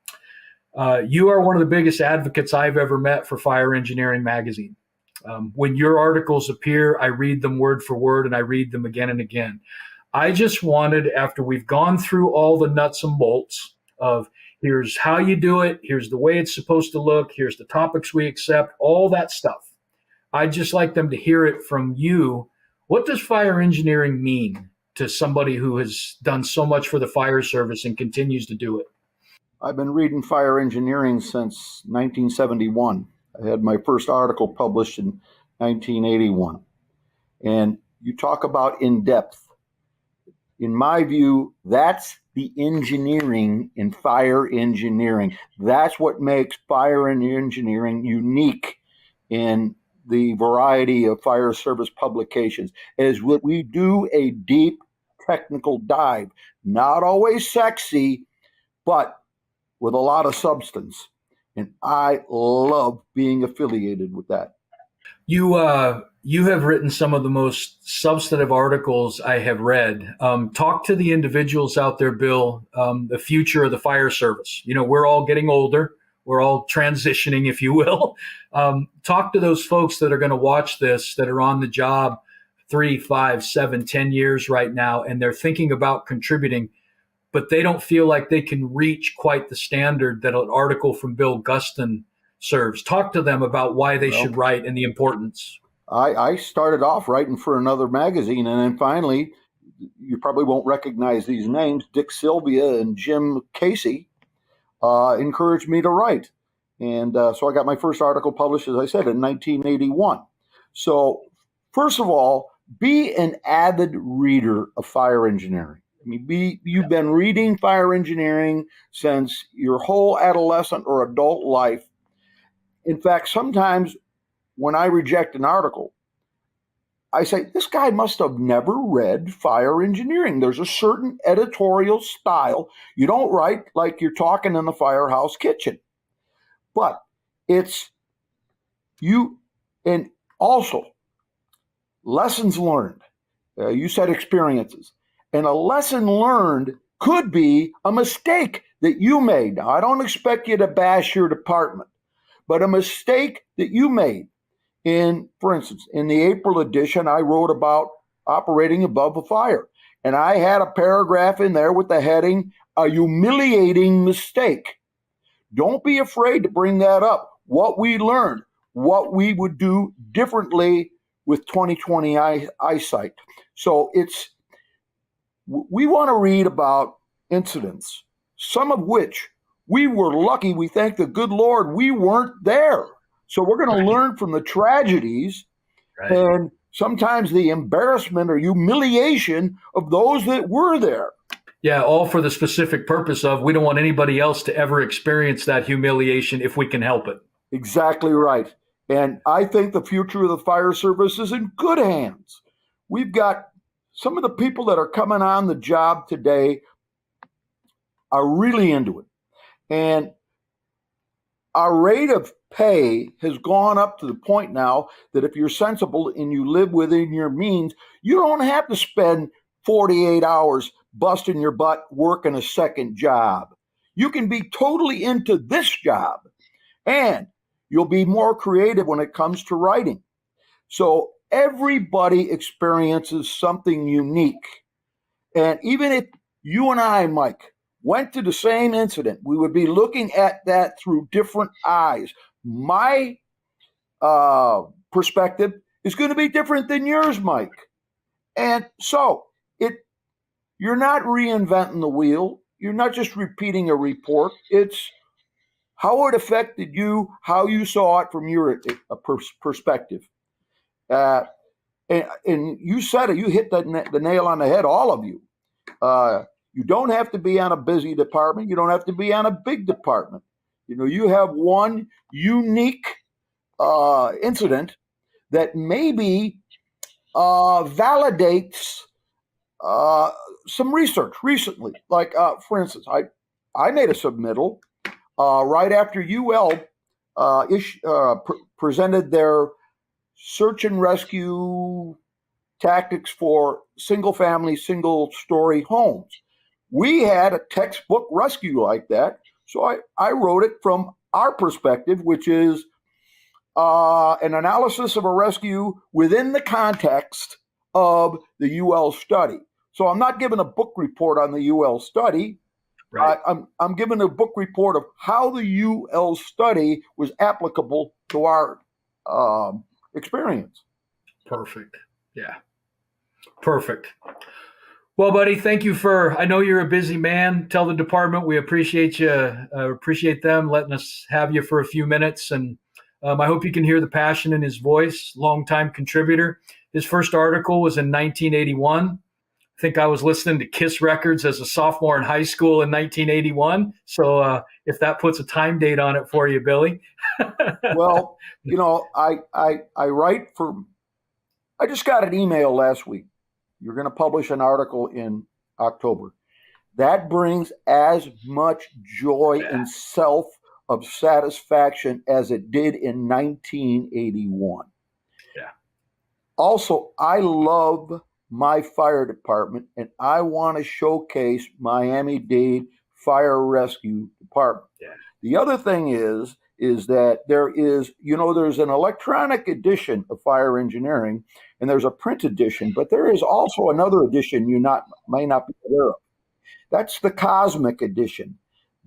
you are one of the biggest advocates I've ever met for Fire Engineering Magazine. When your articles appear, I read them word for word, and I read them again and again. I just wanted, after we've gone through all the nuts and bolts of here's how you do it, here's the way it's supposed to look, here's the topics we accept, all that stuff, I'd just like them to hear it from you. What does fire engineering mean to somebody who has done so much for the fire service and continues to do it? I've been reading fire engineering since 1971. I had my first article published in 1981. And you talk about in-depth. In my view, that's the engineering in fire engineering. That's what makes fire engineering unique in the variety of fire service publications, is what we do a deep technical dive. Not always sexy, but with a lot of substance. And I love being affiliated with that. You have written some of the most substantive articles I have read. Talk to the individuals out there, Bill, the future of the fire service. You know, we're all getting older. We're all transitioning, if you will. Talk to those folks that are going to watch this, that are on the job 3, 5, 7, 10 years right now, and they're thinking about contributing, but they don't feel like they can reach quite the standard that an article from Bill Gustin serves. Talk to them about why they should write and the importance. I started off writing for another magazine, and then finally, you probably won't recognize these names, Dick Sylvia and Jim Casey encouraged me to write. And so I got my first article published, as I said, in 1981. So first of all, be an avid reader of fire engineering. I mean, you've been reading fire engineering since your whole adolescent or adult life. In fact, sometimes when I reject an article, I say, this guy must have never read fire engineering. There's a certain editorial style. You don't write like you're talking in the firehouse kitchen. But it's you, and also lessons learned. You said experiences. And a lesson learned could be a mistake that you made. Now, I don't expect you to bash your department, but a mistake that you made. For instance, in the April edition, I wrote about operating above a fire. And I had a paragraph in there with the heading, "A Humiliating Mistake." Don't be afraid to bring that up. What we learned, what we would do differently with 2020 eyesight. So we want to read about incidents, some of which we were lucky, we thank the good Lord, we weren't there. So we're going to learn from the tragedies and sometimes the embarrassment or humiliation of those that were there. Yeah, all for the specific purpose of we don't want anybody else to ever experience that humiliation if we can help it. Exactly right. And I think the future of the fire service is in good hands. We've got some of the people that are coming on the job today are really into it. And our rate of pay has gone up to the point now that if you're sensible and you live within your means, you don't have to spend 48 hours busting your butt working a second job. You can be totally into this job, and you'll be more creative when it comes to writing. So everybody experiences something unique. And even if you and I, Mike, went to the same incident, we would be looking at that through different eyes. My perspective is going to be different than yours, Mike. And so you're not reinventing the wheel. You're not just repeating a report. It's how it affected you, how you saw it from your perspective. And you said it, you hit the nail on the head, all of you. You don't have to be on a busy department. You don't have to be on a big department. You have one unique incident that maybe validates some research recently. Like, for instance, I made a submittal right after UL presented their search and rescue tactics for single-family, single-story homes. We had a textbook rescue like that, so I wrote it from our perspective, which is an analysis of a rescue within the context of the UL study. So I'm not giving a book report on the UL study. Right. I'm giving a book report of how the UL study was applicable to our experience. Perfect. Yeah. Perfect. Well, buddy, thank you I know you're a busy man. Tell the department we appreciate you, appreciate them letting us have you for a few minutes. And I hope you can hear the passion in his voice, longtime contributor. His first article was in 1981. I think I was listening to Kiss records as a sophomore in high school in 1981. So if that puts a time date on it for you, Billy. Well, I write for, I just got an email last week. You're going to publish an article in October. That brings as much joy and self of satisfaction as it did in 1981. Yeah. Also, I love my fire department, and I want to showcase Miami-Dade Fire Rescue Department. Yeah. The other thing is that there's an electronic edition of fire engineering, and there's a print edition, but there is also another edition you may not be aware of. That's the Cosmic Edition.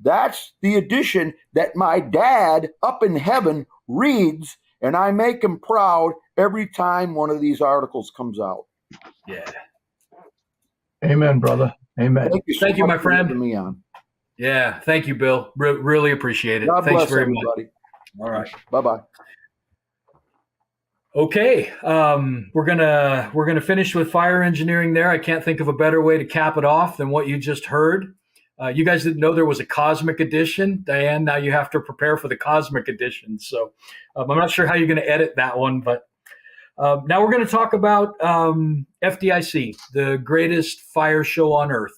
That's the edition that my dad up in heaven reads, and I make him proud every time one of these articles comes out. Yeah. Amen, brother. Amen. Thank you, my friend. For having me on. Yeah. Thank you, Bill. Really appreciate it. God Thanks bless very everybody. much. All right. Bye-bye. Okay. We're gonna finish with fire engineering there. I can't think of a better way to cap it off than what you just heard. You guys didn't know there was a Cosmic Edition. Diane, now you have to prepare for the Cosmic Edition. So I'm not sure how you're going to edit that one, but now we're going to talk about FDIC, the greatest fire show on earth.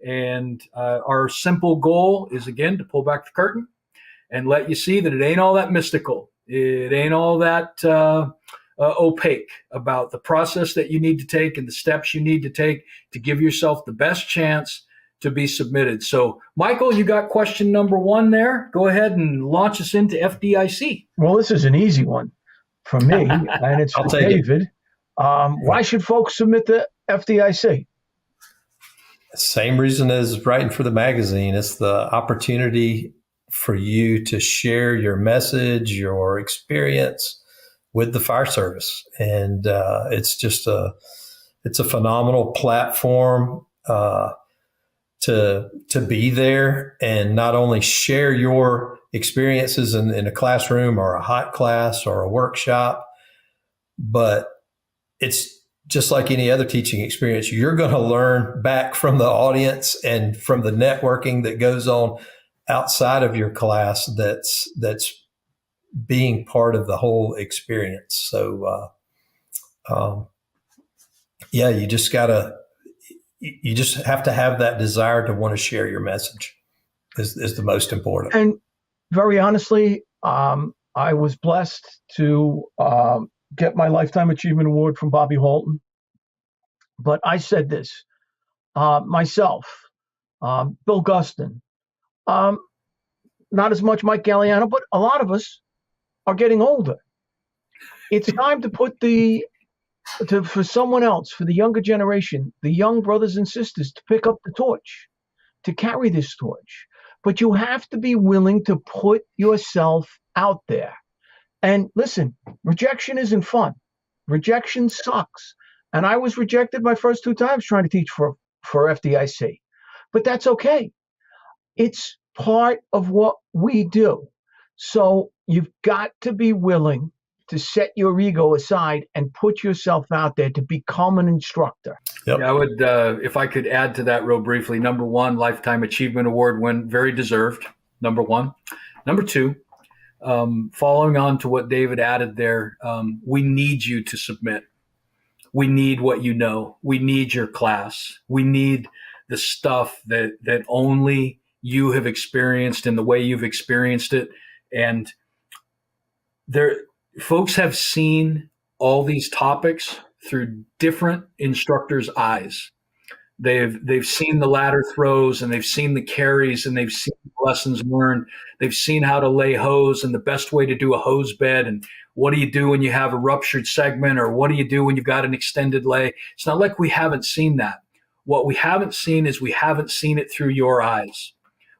And our simple goal is, again, to pull back the curtain and let you see that it ain't all that mystical. It ain't all that opaque about the process that you need to take and the steps you need to take to give yourself the best chance to be submitted. So, Michael, you got question number one there. Go ahead and launch us into FDIC. Well, this is an easy one for me, and it's for David. Why should folks submit the FDIC? Same reason as writing for the magazine. It's the opportunity for you to share your message, your experience with the fire service. And it's a phenomenal platform to be there and not only share your experiences in a classroom or a hot class or a workshop, but it's just like any other teaching experience. You're going to learn back from the audience and from the networking that goes on outside of your class that's being part of the whole experience. So, you just have to have that desire to want to share your message is the most important. And very honestly, I was blessed to get my Lifetime Achievement Award from Bobby Holton. But I said this myself, Bill Gustin, not as much Mike Gagliano, but a lot of us are getting older. It's time to put for someone else, for the younger generation, the young brothers and sisters, to pick up the torch, to carry this torch. But you have to be willing to put yourself out there. And listen, rejection isn't fun. Rejection sucks. And I was rejected my first 2 times trying to teach for FDIC. But that's okay. It's part of what we do. So you've got to be willing to set your ego aside and put yourself out there to become an instructor. Yep. Yeah, I would, if I could add to that real briefly, number one, Lifetime Achievement Award win, very deserved, number one. Number two, following on to what David added there, we need you to submit. We need what you know. We need your class. We need the stuff that only you have experienced in the way you've experienced it. And folks have seen all these topics through different instructors' eyes. They've seen the ladder throws, and they've seen the carries, and they've seen lessons learned. They've seen how to lay hose and the best way to do a hose bed, and what do you do when you have a ruptured segment, or what do you do when you've got an extended lay. It's not like we haven't seen that. What we haven't seen is we haven't seen it through your eyes.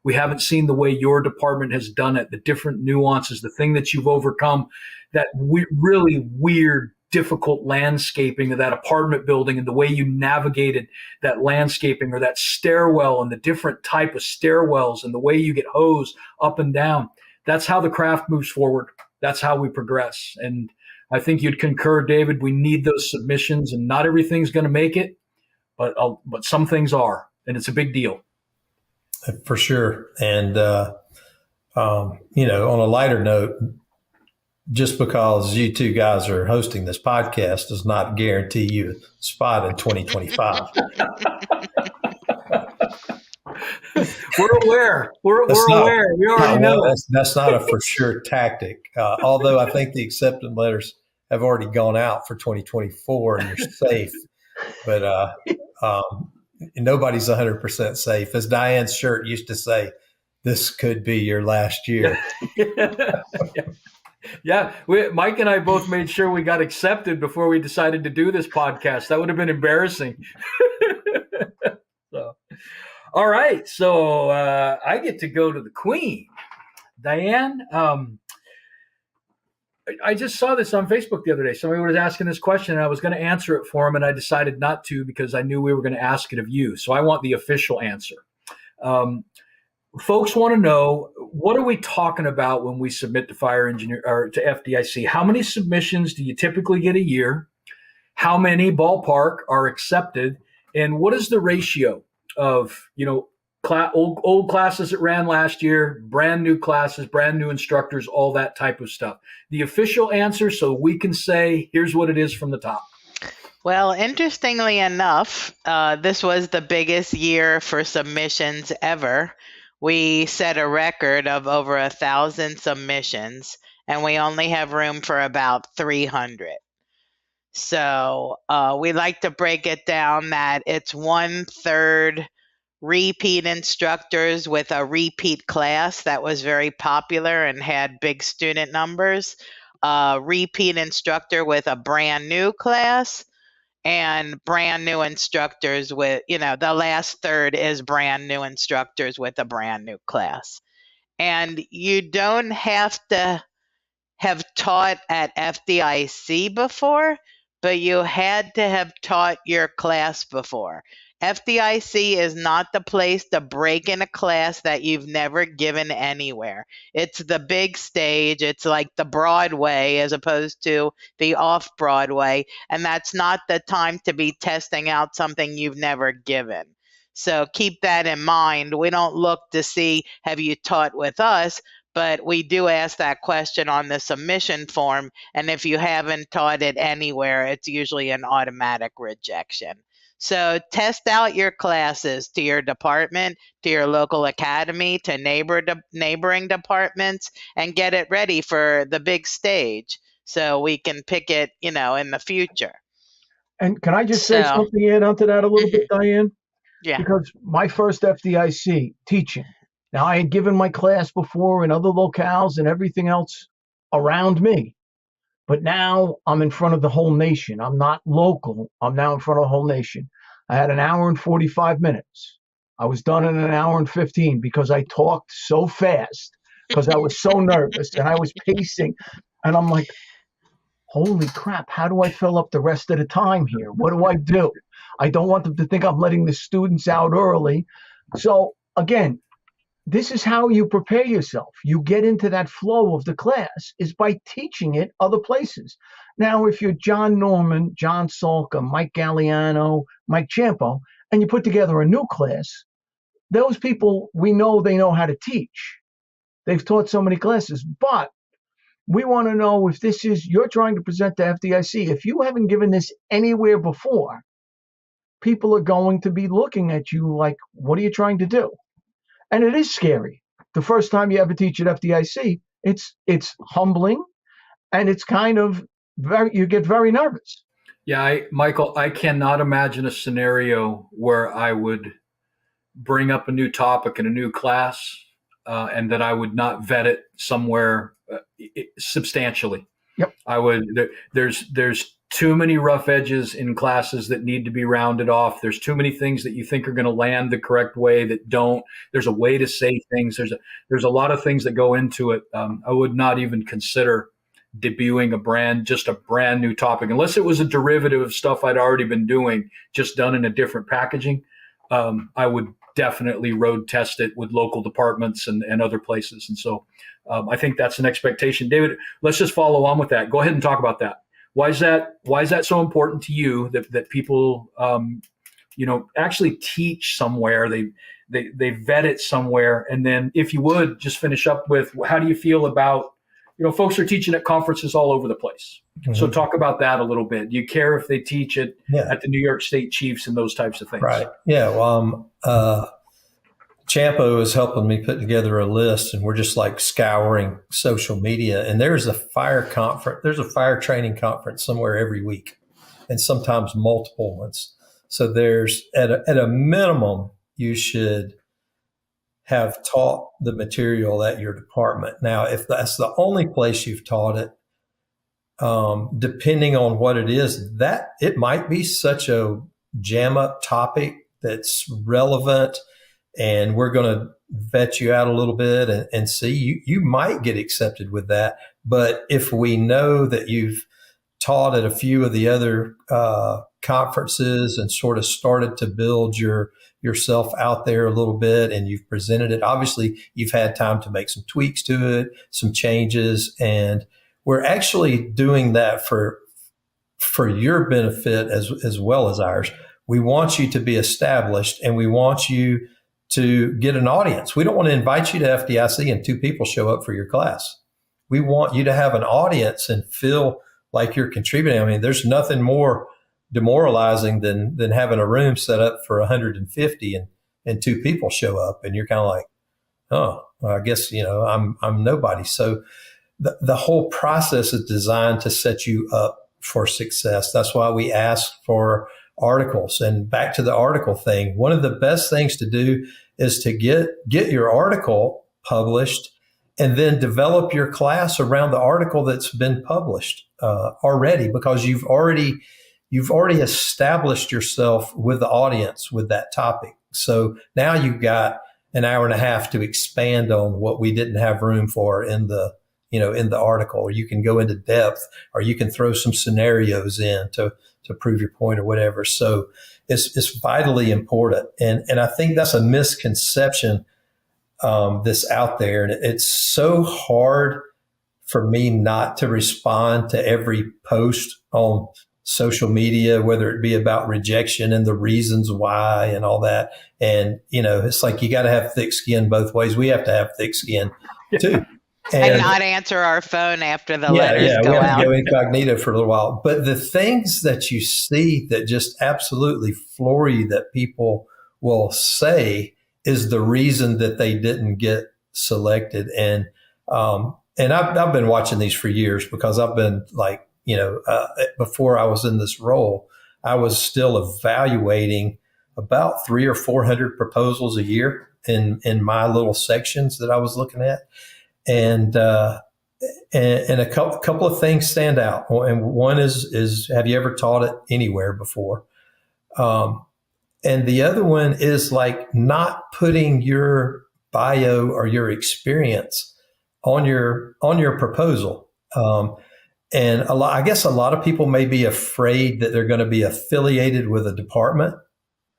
We haven't seen the way your department has done it, the different nuances, the thing that you've overcome, that really weird, difficult landscaping of that apartment building, and the way you navigated that landscaping, or that stairwell and the different type of stairwells and the way you get hosed up and down. That's how the craft moves forward. That's how we progress. And I think you'd concur, David, we need those submissions, and not everything's going to make it, but some things are, and it's a big deal. For sure. And, on a lighter note, just because you two guys are hosting this podcast does not guarantee you a spot in 2025. We're aware. We're aware. We already know. That's not a for sure tactic. Although I think the acceptance letters have already gone out for 2024 and you're safe. But nobody's 100% safe. As Diane's shirt used to say, this could be your last year. Yeah, Mike and I both made sure we got accepted before we decided to do this podcast. That would have been embarrassing. So, all right. So I get to go to the Queen. Diane, I just saw this on Facebook the other day. Somebody was asking this question, and I was going to answer it for him, and I decided not to because I knew we were going to ask it of you. So I want the official answer. Folks want to know, what are we talking about when we submit to fire engineer or to FDIC? How many submissions do you typically get a year? How many ballpark are accepted? And what is the ratio of, old classes that ran last year, brand new classes, brand new instructors, all that type of stuff? The official answer, so we can say, here's what it is from the top. Well, interestingly enough, this was the biggest year for submissions ever. We set a record of over 1,000 submissions, and we only have room for about 300. So we like to break it down that it's 1/3 repeat instructors with a repeat class that was very popular and had big student numbers, repeat instructor with a brand new class, and brand new instructors with, the last third is brand new instructors with a brand new class. And you don't have to have taught at FDIC before, but you had to have taught your class before. FDIC is not the place to break in a class that you've never given anywhere. It's the big stage. It's like the Broadway as opposed to the off-Broadway. And that's not the time to be testing out something you've never given. So keep that in mind. We don't look to see, have you taught with us? But we do ask that question on the submission form. And if you haven't taught it anywhere, it's usually an automatic rejection. So test out your classes to your department, to your local academy, to neighboring departments, and get it ready for the big stage so we can pick it, in the future. And can I just say something, add onto that a little bit, Diane? Yeah. Because my first FDIC teaching, now I had given my class before in other locales and everything else around me. But now I'm in front of the whole nation. I'm not local. I'm now in front of the whole nation. I had an hour and 45 minutes. I was done in an hour and 15 because I talked so fast, because I was so nervous and I was pacing. And I'm like, holy crap, how do I fill up the rest of the time here? What do I do? I don't want them to think I'm letting the students out early. So again, this is how you prepare yourself. You get into that flow of the class is by teaching it other places. Now, if you're John Norman, John Salka, Mike Gagliano, Mike Champo, and you put together a new class, those people, we know they know how to teach. They've taught so many classes, but we want to know if this is, you're trying to present to FDIC. If you haven't given this anywhere before, people are going to be looking at you like, what are you trying to do? And it is scary. The first time you ever teach at FDIC, it's humbling, and it's kind of you get very nervous. Yeah, Michael, I cannot imagine a scenario where I would bring up a new topic in a new class and that I would not vet it somewhere substantially. Yep. I would. There's too many rough edges in classes that need to be rounded off. There's too many things that you think are going to land the correct way that don't. There's a way to say things. There's a lot of things that go into it. I would not even consider debuting a brand new topic unless it was a derivative of stuff I'd already been doing, just done in a different packaging. I would definitely road test it with local departments and other places. And so I think that's an expectation. David, let's just follow on with that. Go ahead and talk about that. Why is that so important to you that people, actually teach somewhere, they vet it somewhere? And then if you would just finish up with, how do you feel about, folks are teaching at conferences all over the place. Mm-hmm. So talk about that a little bit. Do you care if they teach it at the New York State Chiefs and those types of things? Right. Yeah. Well, Champo is helping me put together a list, and we're just like scouring social media. And there's a fire training conference somewhere every week, and sometimes multiple ones. So there's at a minimum, you should have taught the material at your department. Now, if that's the only place you've taught it, depending on what it is, that it might be such a jam up topic that's relevant, and we're going to vet you out a little bit and see, you might get accepted with that. But if we know that you've taught at a few of the other conferences and sort of started to build yourself out there a little bit, and you've presented it, obviously you've had time to make some tweaks to it, some changes, and we're actually doing that for your benefit as well as ours. We want you to be established, and we want you to get an audience. We don't want to invite you to FDIC and 2 people show up for your class. We want you to have an audience and feel like you're contributing. I mean, there's nothing more demoralizing than having a room set up for 150 and 2 people show up, and you're kind of like, oh, well, I guess, I'm nobody. So the whole process is designed to set you up for success. That's why we ask for articles. And back to the article thing, one of the best things to do is to get your article published and then develop your class around the article that's been published already, because you've already established yourself with the audience with that topic. So now you've got an hour and a half to expand on what we didn't have room for in the article, or you can go into depth, or you can throw some scenarios in to prove your point or whatever. So it's vitally important. And I think that's a misconception that's out there. And it's so hard for me not to respond to every post on social media, whether it be about rejection and the reasons why and all that. And, it's like you got to have thick skin both ways. We have to have thick skin too. And not answer our phone after the letters go we have out. to go incognito for a little while. But the things that you see that just absolutely floor you that people will say is the reason that they didn't get selected. And I've been watching these for years, because I've been like, before I was in this role, I was still evaluating about 300 or 400 proposals a year in my little sections that I was looking at. And a couple of things stand out. And one is have you ever taught it anywhere before? And the other one is like not putting your bio or your experience on your proposal. And I guess a lot of people may be afraid that they're going to be affiliated with a department,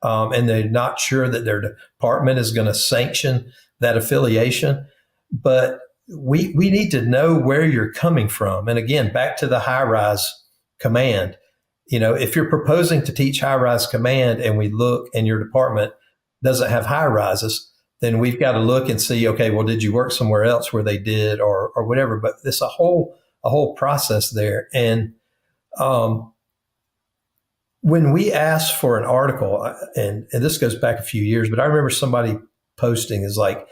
and they're not sure that their department is going to sanction that affiliation. But we need to know where you're coming from. And again, back to the high-rise command. If you're proposing to teach high-rise command and we look and your department doesn't have high-rises, then we've got to look and see, okay, well, did you work somewhere else where they did or whatever? But there's a whole process there. And when we asked for an article, and this goes back a few years, but I remember somebody posting is like,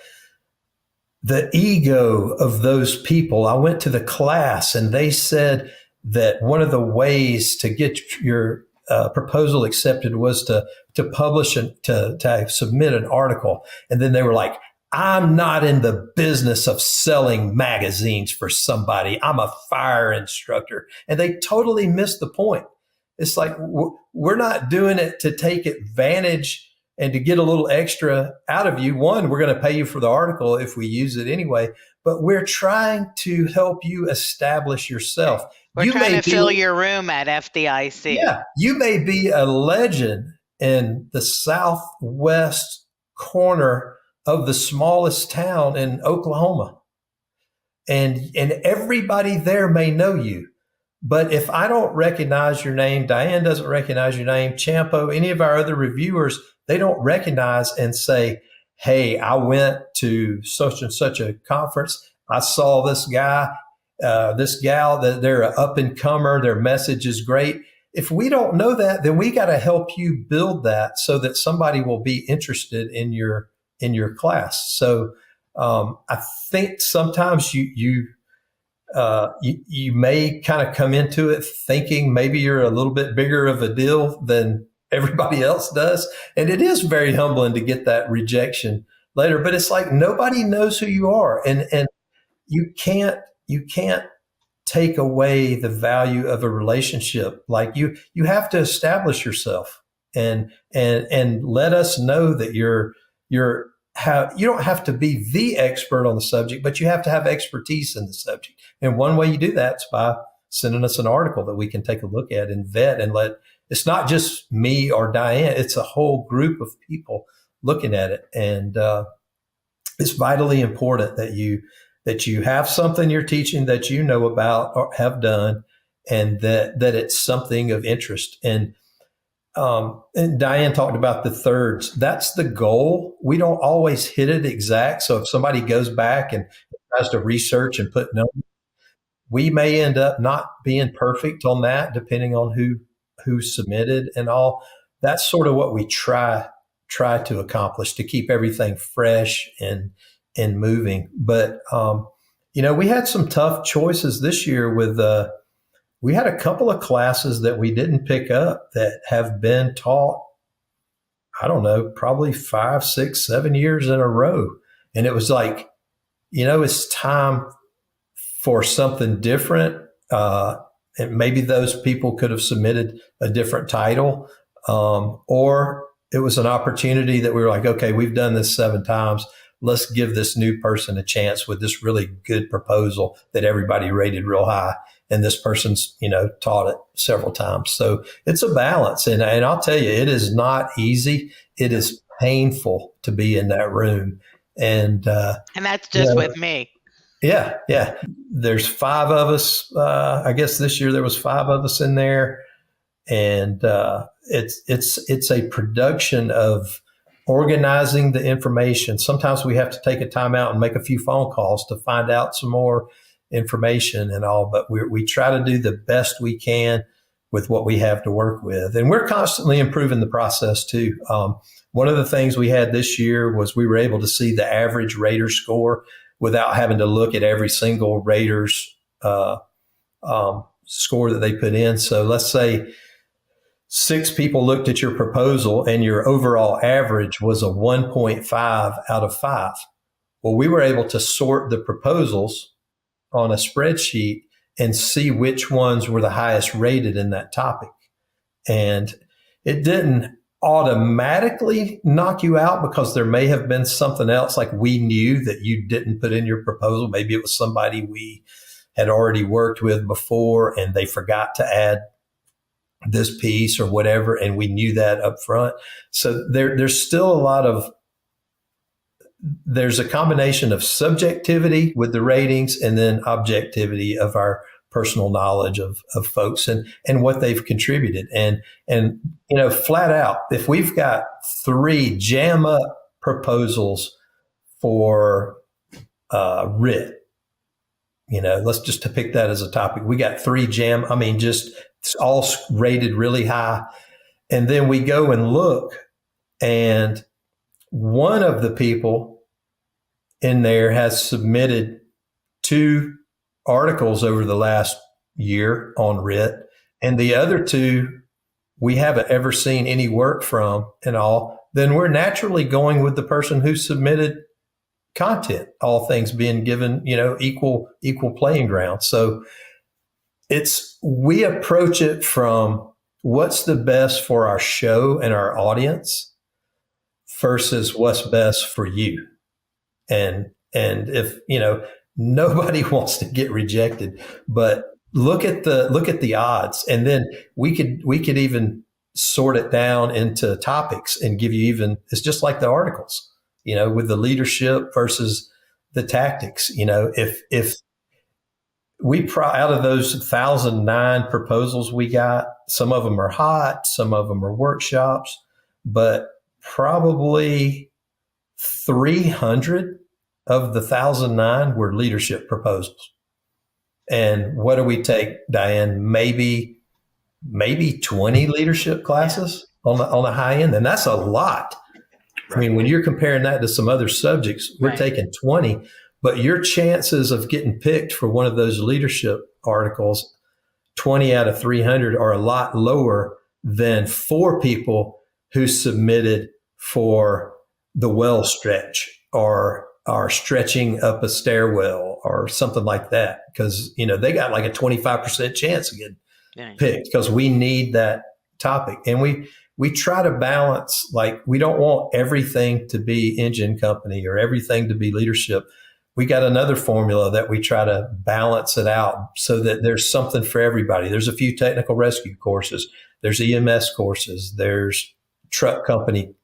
the ego of those people. I went to the class and they said that one of the ways to get your proposal accepted was to publish and to submit an article. And then they were like, I'm not in the business of selling magazines for somebody. I'm a fire instructor. And they totally missed the point. It's like, we're not doing it to take advantage and to get a little extra out of you. One, we're going to pay you for the article if we use it anyway, but we're trying to help you establish yourself. We're trying to fill your room at FDIC. Yeah, you may be a legend in the southwest corner of the smallest town in Oklahoma. And everybody there may know you. But if I don't recognize your name, Diane doesn't recognize your name, Champo, any of our other reviewers, they don't recognize and say, hey, I went to such and such a conference. I saw this guy, this gal, that they're an up and comer. Their message is great. If we don't know that, then we got to help you build that so that somebody will be interested in your class. So I think sometimes you may kind of come into it thinking maybe you're a little bit bigger of a deal than everybody else does. And it is very humbling to get that rejection later, but it's like nobody knows who you are. And you can't take away the value of a relationship. Like you have to establish yourself and let us know that you don't have to be the expert on the subject, but you have to have expertise in the subject. And one way you do that is by sending us an article that we can take a look at and vet and it's not just me or Diane, it's a whole group of people looking at it. And it's vitally important that you have something you're teaching that you know about or have done, and that it's something of interest. And Diane talked about the thirds. That's the goal. We don't always hit it exact. So if somebody goes back and tries to research and put numbers, we may end up not being perfect on that, depending on who submitted and all. That's sort of what we try to accomplish, to keep everything fresh and moving. But we had some tough choices this year with we had a couple of classes that we didn't pick up that have been taught, I don't know, probably 5, 6, 7 years in a row. And it was like, it's time for something different. And maybe those people could have submitted a different title, or it was an opportunity that we were like, okay, we've done this 7 times. Let's give this new person a chance with this really good proposal that everybody rated real high. And this person's, taught it several times. So it's a balance. And I'll tell you, it is not easy. It is painful to be in that room. And that's just with me. Yeah. There's 5 of us. I guess this year there was 5 of us in there, and it's a production of organizing the information. Sometimes we have to take a time out and make a few phone calls to find out some more information and all, but we try to do the best we can with what we have to work with. And we're constantly improving the process too. One of the things we had this year was we were able to see the average rater score without having to look at every single rater's score that they put in. So let's say 6 people looked at your proposal and your overall average was a 1.5 out of 5. Well, we were able to sort the proposals on a spreadsheet and see which ones were the highest rated in that topic. And it didn't automatically knock you out, because there may have been something else like we knew that you didn't put in your proposal. Maybe it was somebody we had already worked with before and they forgot to add this piece or whatever, and we knew that up front. So there's still a lot of, there's a combination of subjectivity with the ratings and then objectivity of our personal knowledge of folks and what they've contributed. And, flat out, if we've got 3 jam up proposals for writ, let's just to pick that as a topic. We got 3 just it's all rated really high. And then we go and look, and one of the people in there has submitted 2 articles over the last year on writ, and the other 2 we haven't ever seen any work from and all, then we're naturally going with the person who submitted content, all things being given, equal playing ground. So we approach it from what's the best for our show and our audience versus what's best for you. And if, nobody wants to get rejected, but look at the odds. And then we could even sort it down into topics and give you it's just like the articles, with the leadership versus the tactics. If we out of those 1,009 proposals we got, some of them are hot, some of them are workshops, but probably 300 of the 1,009 were leadership proposals. And what do we take, Diane? Maybe 20 leadership classes on the high end, and that's a lot. Right. I mean, when you're comparing that to some other subjects, we're taking 20, but your chances of getting picked for one of those leadership articles, 20 out of 300, are a lot lower than 4 people who submitted for the well stretch or stretching up a stairwell or something like that, because they got like a 25% chance of getting picked, because we need that topic. And we try to balance, like, we don't want everything to be engine company or everything to be leadership. We got another formula that we try to balance it out so that there's something for everybody. There's a few technical rescue courses, there's EMS courses, there's truck company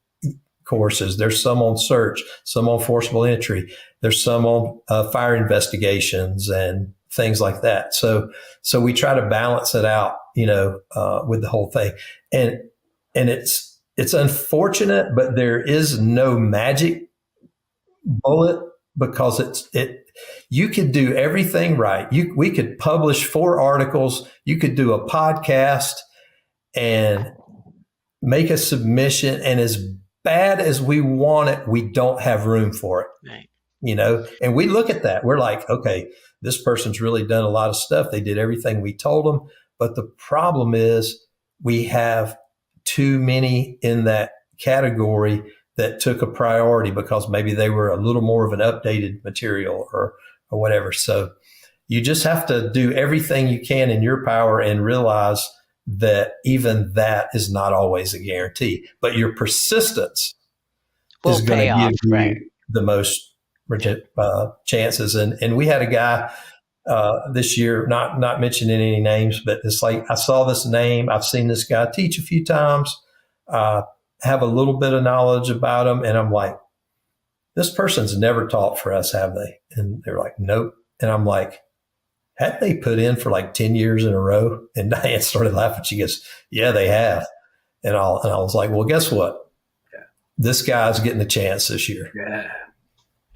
courses, there's some on search, some on forcible entry, there's some on fire investigations and things like that. So we try to balance it out, with the whole thing. And it's unfortunate, but there is no magic bullet, because you could do everything right. We could publish 4 articles, you could do a podcast and make a submission, and as bad as we want it, we don't have room for it. Right. And we look at that. We're like, okay, this person's really done a lot of stuff. They did everything we told them. But the problem is we have too many in that category that took a priority because maybe they were a little more of an updated material or whatever. So you just have to do everything you can in your power and realize that even that is not always a guarantee. But your persistence is going to give you the most chances. And we had a guy this year, not mentioning any names, but it's like, I saw this name, I've seen this guy teach a few times, have a little bit of knowledge about him, and I'm like, this person's never taught for us, have they? And they're like, nope. And I'm like, had they put in for like 10 years in a row? And Diane started laughing. She goes, yeah, they have. And I was like, well, guess what? Yeah. This guy's getting a chance this year. Yeah.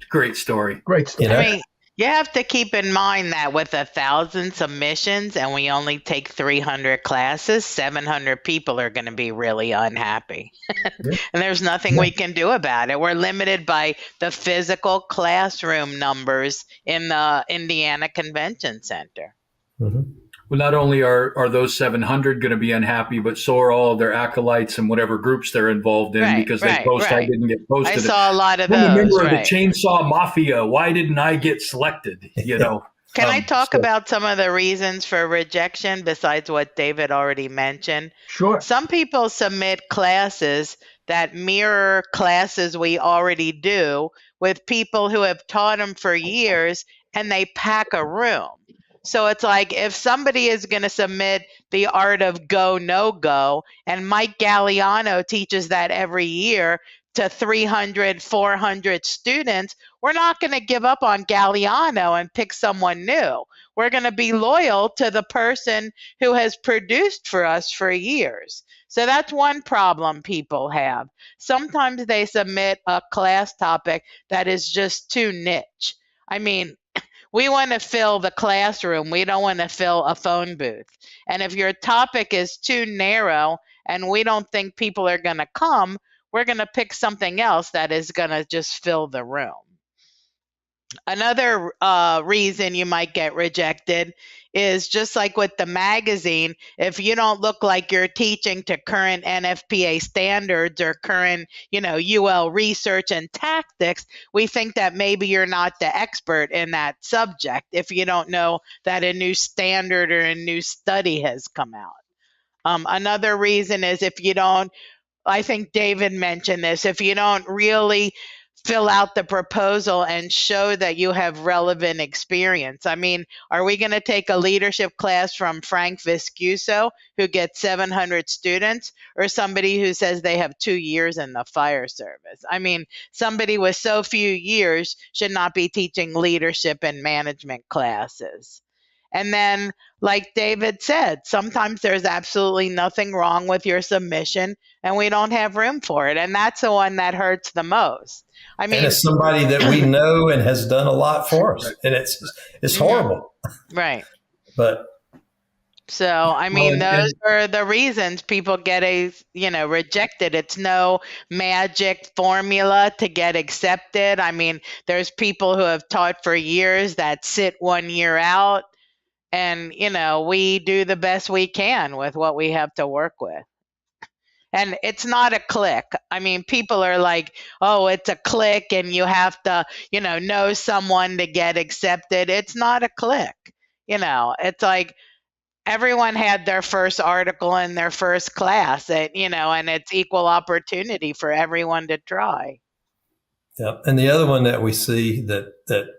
Great story. Great story. I mean, you have to keep in mind that with 1,000 submissions and we only take 300 classes, 700 people are going to be really unhappy. And there's nothing we can do about it. We're limited by the physical classroom numbers in the Indiana Convention Center. Mm-hmm. Well, not only are those 700 going to be unhappy, but so are all of their acolytes and whatever groups they're involved in because they I didn't get posted. I saw a lot of I'm those. a member of the Chainsaw Mafia. Why didn't I get selected? Can I talk about some of the reasons for rejection besides what David already mentioned? Sure. Some people submit classes that mirror classes we already do with people who have taught them for years, and they pack a room. So it's like if somebody is going to submit the art of go, no go, and Mike Gagliano teaches that every year to 300, 400 students, we're not going to give up on Gagliano and pick someone new. We're going to be loyal to the person who has produced for us for years. So that's one problem people have. Sometimes they submit a class topic that is just too niche. I mean, we want to fill the classroom. We don't want to fill a phone booth. And if your topic is too narrow and we don't think people are going to come, we're going to pick something else that is going to just fill the room. Another reason you might get rejected is just like with the magazine, if you don't look like you're teaching to current NFPA standards or current, UL research and tactics, we think that maybe you're not the expert in that subject if you don't know that a new standard or a new study has come out. Another reason is if you don't, I think David mentioned this, if you don't really fill out the proposal and show that you have relevant experience. I mean, are we going to take a leadership class from Frank Viscuso, who gets 700 students, or somebody who says they have 2 years in the fire service? I mean, somebody with so few years should not be teaching leadership and management classes. And then, like David said, sometimes there's absolutely nothing wrong with your submission and we don't have room for it. And that's the one that hurts the most. I mean, and it's somebody that we know and has done a lot for us. And it's horrible. Right. But so, I mean, those are the reasons people get rejected. It's no magic formula to get accepted. I mean, there's people who have taught for years that sit 1 year out. And, we do the best we can with what we have to work with. And it's not a click. I mean, people are like, oh, it's a click and you have to, know someone to get accepted. It's not a click. It's like everyone had their first article in their first class, and it's equal opportunity for everyone to try. Yeah. And the other one that we see that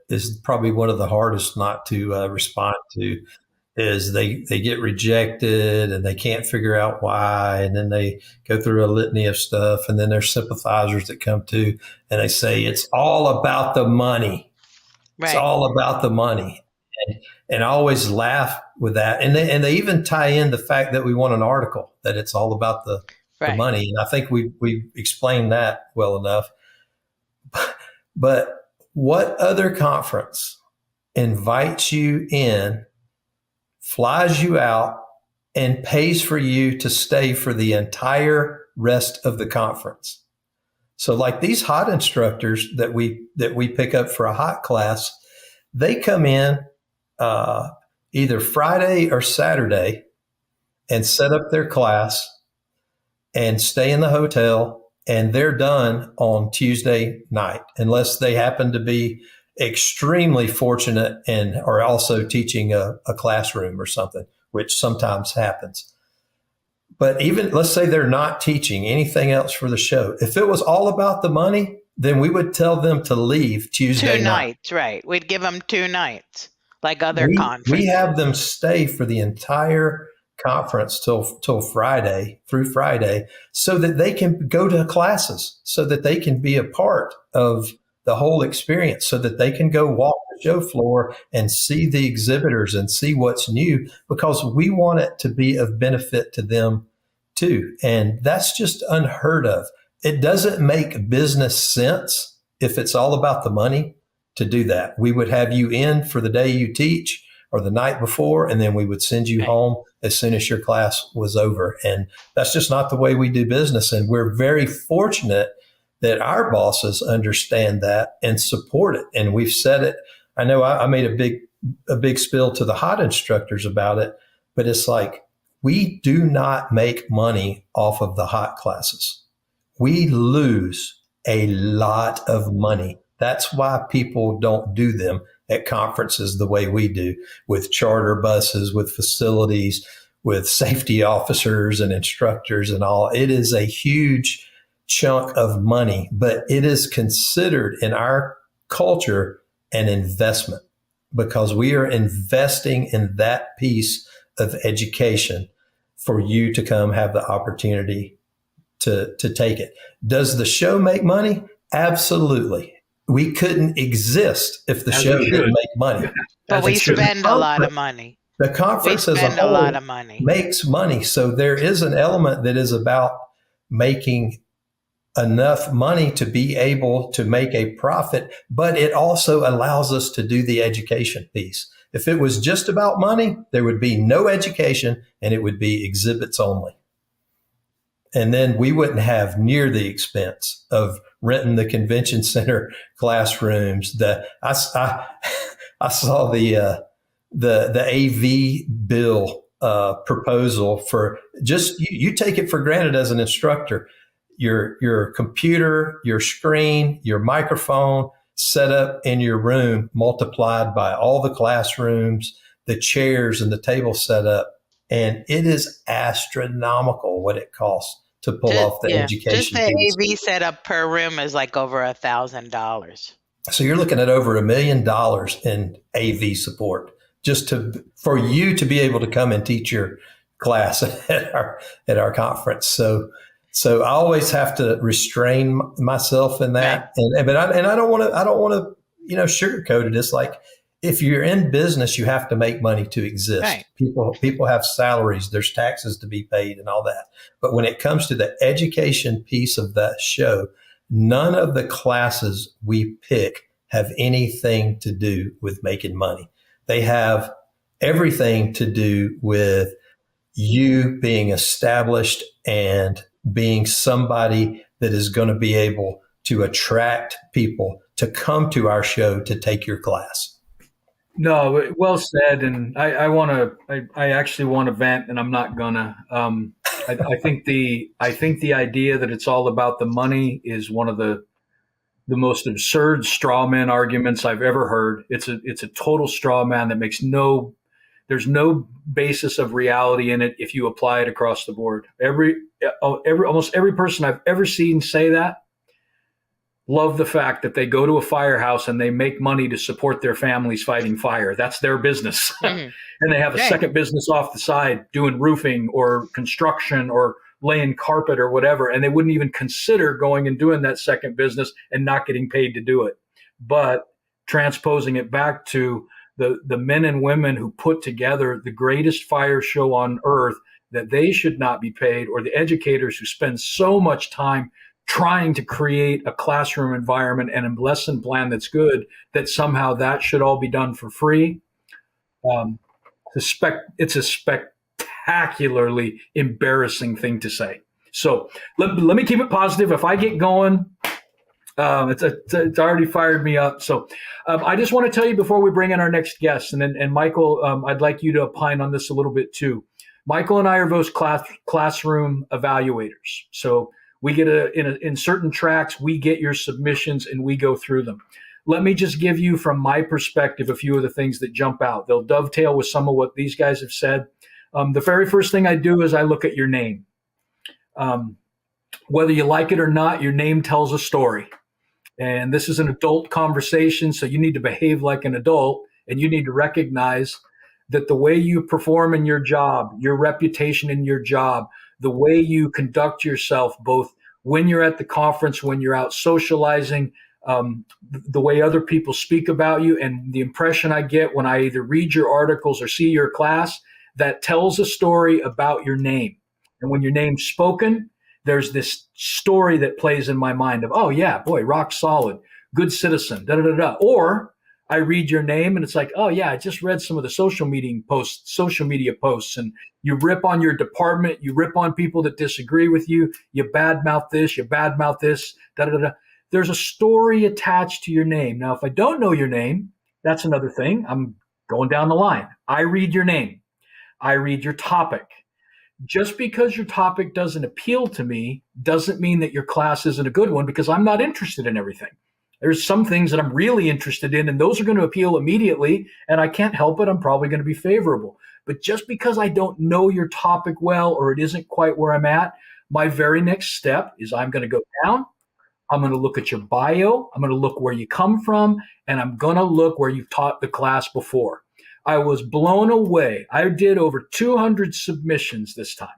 is probably one of the hardest not to respond to is they get rejected and they can't figure out why. And then they go through a litany of stuff. And then there's sympathizers that come to and they say, it's all about the money. Right. It's all about the money. And I always laugh with that. And they even tie in the fact that we want an article, that it's all about the money. And I think we explained that well enough. But what other conference invites you in, flies you out, and pays for you to stay for the entire rest of the conference? So like these hot instructors that we pick up for a hot class, they come in either Friday or Saturday and set up their class and stay in the hotel. And they're done on Tuesday night, unless they happen to be extremely fortunate and are also teaching a classroom or something, which sometimes happens. But even let's say they're not teaching anything else for the show. If it was all about the money, then we would tell them to leave Tuesday night. 2 nights, right. We'd give them 2 nights, like other conferences. We have them stay for the entire conference till Friday, through Friday, so that they can go to classes, so that they can be a part of the whole experience, so that they can go walk the show floor and see the exhibitors and see what's new, because we want it to be of benefit to them too. And that's just unheard of. It doesn't make business sense if it's all about the money to do that. We would have you in for the day you teach or the night before, and then we would send you home as soon as your class was over. And that's just not the way we do business. And we're very fortunate that our bosses understand that and support it. And we've said it. I know I made a big spill to the hot instructors about it, but it's like, we do not make money off of the hot classes. We lose a lot of money. That's why people don't do them at conferences the way we do, with charter buses, with facilities, with safety officers and instructors and all. It is a huge chunk of money, but it is considered in our culture an investment. because we are investing in that piece of education for you to come have the opportunity to take it. Does the show make money? Absolutely. We couldn't exist if the show didn't make money. But we spend a lot of money. The conference as a spend a whole lot of money. makes money. So there is an element that is about making enough money to be able to make a profit, but it also allows us to do the education piece. If it was just about money, there would be no education and it would be exhibits only. And then we wouldn't have near the expense of renting the convention center classrooms. I saw the AV bill proposal for just you take it for granted as an instructor. Your computer, your screen, your microphone set up in your room, multiplied by all the classrooms, the chairs and the table set up. And it is astronomical what it costs to pull off the education. Just the AV setup per room is like over $1,000. So you're looking at over $1 million in AV support just for you to be able to come and teach your class at our conference. So I always have to restrain myself in that, but I don't want to sugarcoat it. It's like if you're in business, you have to make money to exist. Right. People have salaries, there's taxes to be paid, and all that. But when it comes to the education piece of that show, none of the classes we pick have anything to do with making money. They have everything to do with you being established and being somebody that is going to be able to attract people to come to our show to take your class. No, well said. And I actually want to vent, and I'm not gonna. I think the idea that it's all about the money is one of the most absurd straw man arguments I've ever heard. It's a total straw man that makes there's no basis of reality in it if you apply it across the board. Almost every person I've ever seen say that love the fact that they go to a firehouse and they make money to support their families fighting fire. That's their business. Mm-hmm. And they have a second business off the side doing roofing or construction or laying carpet or whatever. And they wouldn't even consider going and doing that second business and not getting paid to do it. But transposing it back to the men and women who put together the greatest fire show on earth, that they should not be paid, or the educators who spend so much time trying to create a classroom environment and a lesson plan that's good, that somehow that should all be done for free. It's a spectacularly embarrassing thing to say. So let me keep it positive. If I get going, it's already fired me up. So I just want to tell you before we bring in our next guest, and Michael, I'd like you to opine on this a little bit too. Michael and I are both classroom evaluators. So we get in certain tracks, we get your submissions and we go through them. Let me just give you from my perspective a few of the things that jump out. They'll dovetail with some of what these guys have said. The very first thing I do is I look at your name. Whether you like it or not, your name tells a story. And this is an adult conversation, so you need to behave like an adult, and you need to recognize that the way you perform in your job, your reputation in your job, the way you conduct yourself, both when you're at the conference, when you're out socializing, the way other people speak about you, and the impression I get when I either read your articles or see your class, that tells a story about your name. And when your name's spoken, there's this story that plays in my mind of, oh yeah, boy, rock solid, good citizen, da da da da. Or I read your name and it's like, oh yeah, I just read some of the social media posts, and you rip on your department, you rip on people that disagree with you, you badmouth this, da da da. There's a story attached to your name. Now, if I don't know your name, that's another thing. I'm going down the line. I read your name. I read your topic. Just because your topic doesn't appeal to me doesn't mean that your class isn't a good one, because I'm not interested in everything. There's some things that I'm really interested in, and those are going to appeal immediately, and I can't help it. I'm probably going to be favorable. But just because I don't know your topic well, or it isn't quite where I'm at, my very next step is I'm going to go down. I'm going to look at your bio. I'm going to look where you come from, and I'm going to look where you've taught the class before. I was blown away. I did over 200 submissions this time.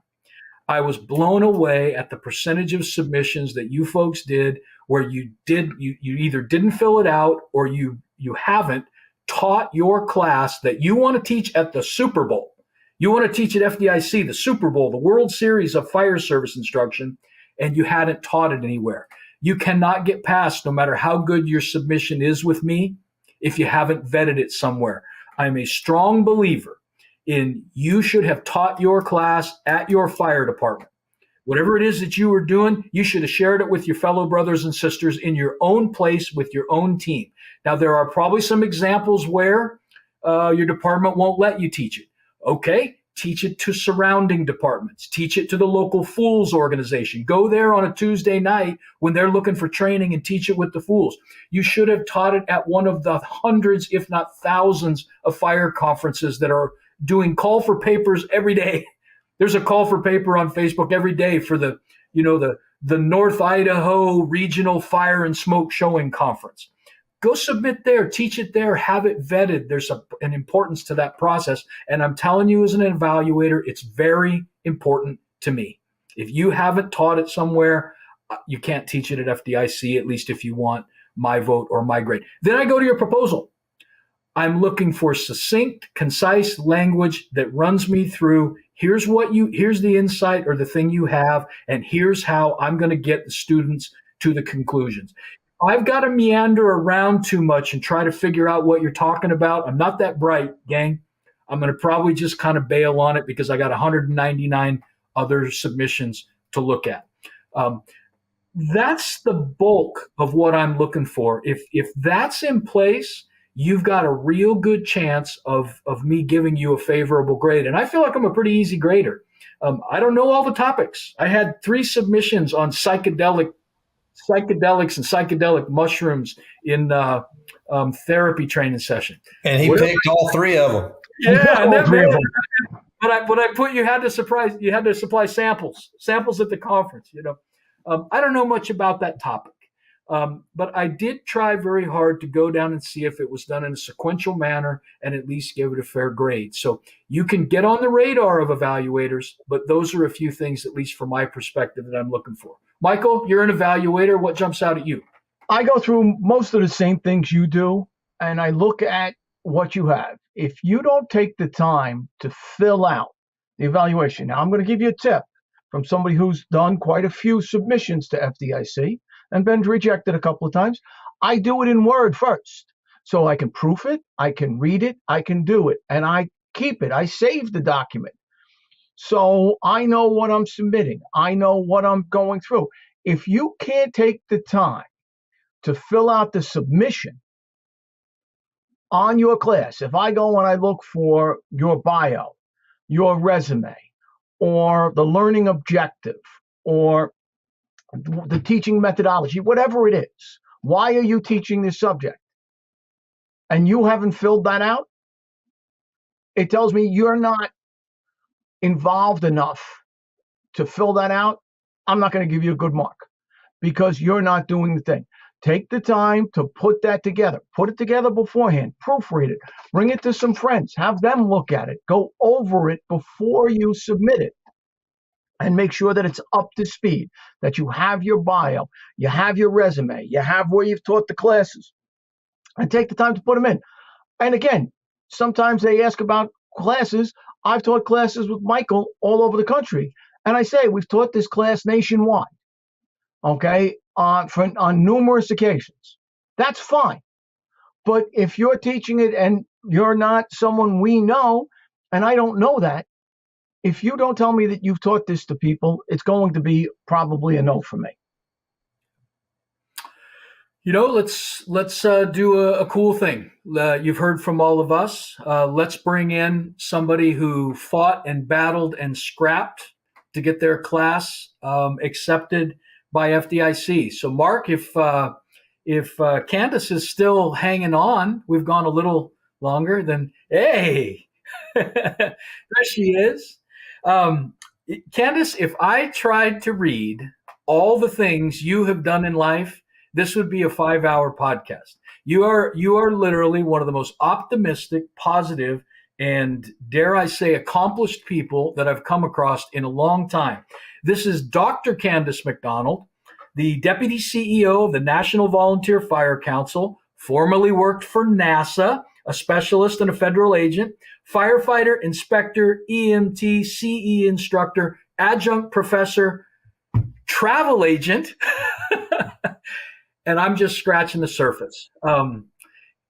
I was blown away at the percentage of submissions that you folks did where you either didn't fill it out or you haven't taught your class that you want to teach at the Super Bowl. You want to teach at FDIC, the Super Bowl, the World Series of Fire Service Instruction, and you hadn't taught it anywhere. You cannot get past, no matter how good your submission is with me, if you haven't vetted it somewhere. I'm a strong believer in you should have taught your class at your fire department. Whatever it is that you were doing, you should have shared it with your fellow brothers and sisters in your own place with your own team. Now, there are probably some examples where your department won't let you teach it. Okay, teach it to surrounding departments. Teach it to the local Fools organization. Go there on a Tuesday night when they're looking for training and teach it with the Fools. You should have taught it at one of the hundreds, if not thousands, of fire conferences that are doing call for papers every day. There's a call for paper on Facebook every day for the North Idaho Regional Fire and Smoke Showing Conference. Go submit there, teach it there, have it vetted. There's an importance to that process. And I'm telling you as an evaluator, it's very important to me. If you haven't taught it somewhere, you can't teach it at FDIC, at least if you want my vote or my grade. Then I go to your proposal. I'm looking for succinct, concise language that runs me through. Here's the insight or the thing you have, and here's how I'm going to get the students to the conclusions. I've got to meander around too much and try to figure out what you're talking about. I'm not that bright, gang. I'm going to probably just kind of bail on it because I got 199 other submissions to look at. That's the bulk of what I'm looking for. If that's in place, you've got a real good chance of me giving you a favorable grade. And I feel like I'm a pretty easy grader. I don't know all the topics. I had 3 submissions on psychedelics and psychedelic mushrooms in therapy training session. And he picked all 3 of them. Yeah, and but I put you had to supply samples at the conference. I don't know much about that topic. But I did try very hard to go down and see if it was done in a sequential manner and at least give it a fair grade. So you can get on the radar of evaluators, but those are a few things, at least from my perspective, that I'm looking for. Michael, you're an evaluator. What jumps out at you? I go through most of the same things you do, and I look at what you have. If you don't take the time to fill out the evaluation, now I'm going to give you a tip from somebody who's done quite a few submissions to FDIC and been rejected a couple of times. I do it in Word first. So I can proof it, I can read it, I can do it, and I keep it. I save the document. So I know what I'm submitting. I know what I'm going through. If you can't take the time to fill out the submission on your class, if I go and I look for your bio, your resume, or the learning objective, or the teaching methodology, whatever it is, why are you teaching this subject? And you haven't filled that out, it tells me you're not involved enough to fill that out. I'm not going to give you a good mark because you're not doing the thing. Take the time to put that together. Put it together beforehand. Proofread it. Bring it to some friends. Have them look at it. Go over it before you submit it. And make sure that it's up to speed, that you have your bio, you have your resume, you have where you've taught the classes. And take the time to put them in. And again, sometimes they ask about classes. I've taught classes with Michael all over the country. And I say, we've taught this class nationwide, okay, on numerous occasions. That's fine. But if you're teaching it and you're not someone we know, and I don't know that, if you don't tell me that you've taught this to people, it's going to be probably a no for me. Let's do a cool thing. You've heard from all of us. Let's bring in somebody who fought and battled and scrapped to get their class accepted by FDIC. So, Mark, if Candace is still hanging on, we've gone a little longer. Then, hey, there she is. Candace, if I tried to read all the things you have done in life this would be a 5-hour podcast. You are literally one of the most optimistic, positive, and dare I say accomplished people that I've come across in a long time. This is Dr. Candace McDonald, the Deputy CEO of the National Volunteer Fire Council, formerly worked for NASA, a specialist and a federal agent, firefighter, inspector, EMT, CE instructor, adjunct professor, travel agent, and I'm just scratching the surface.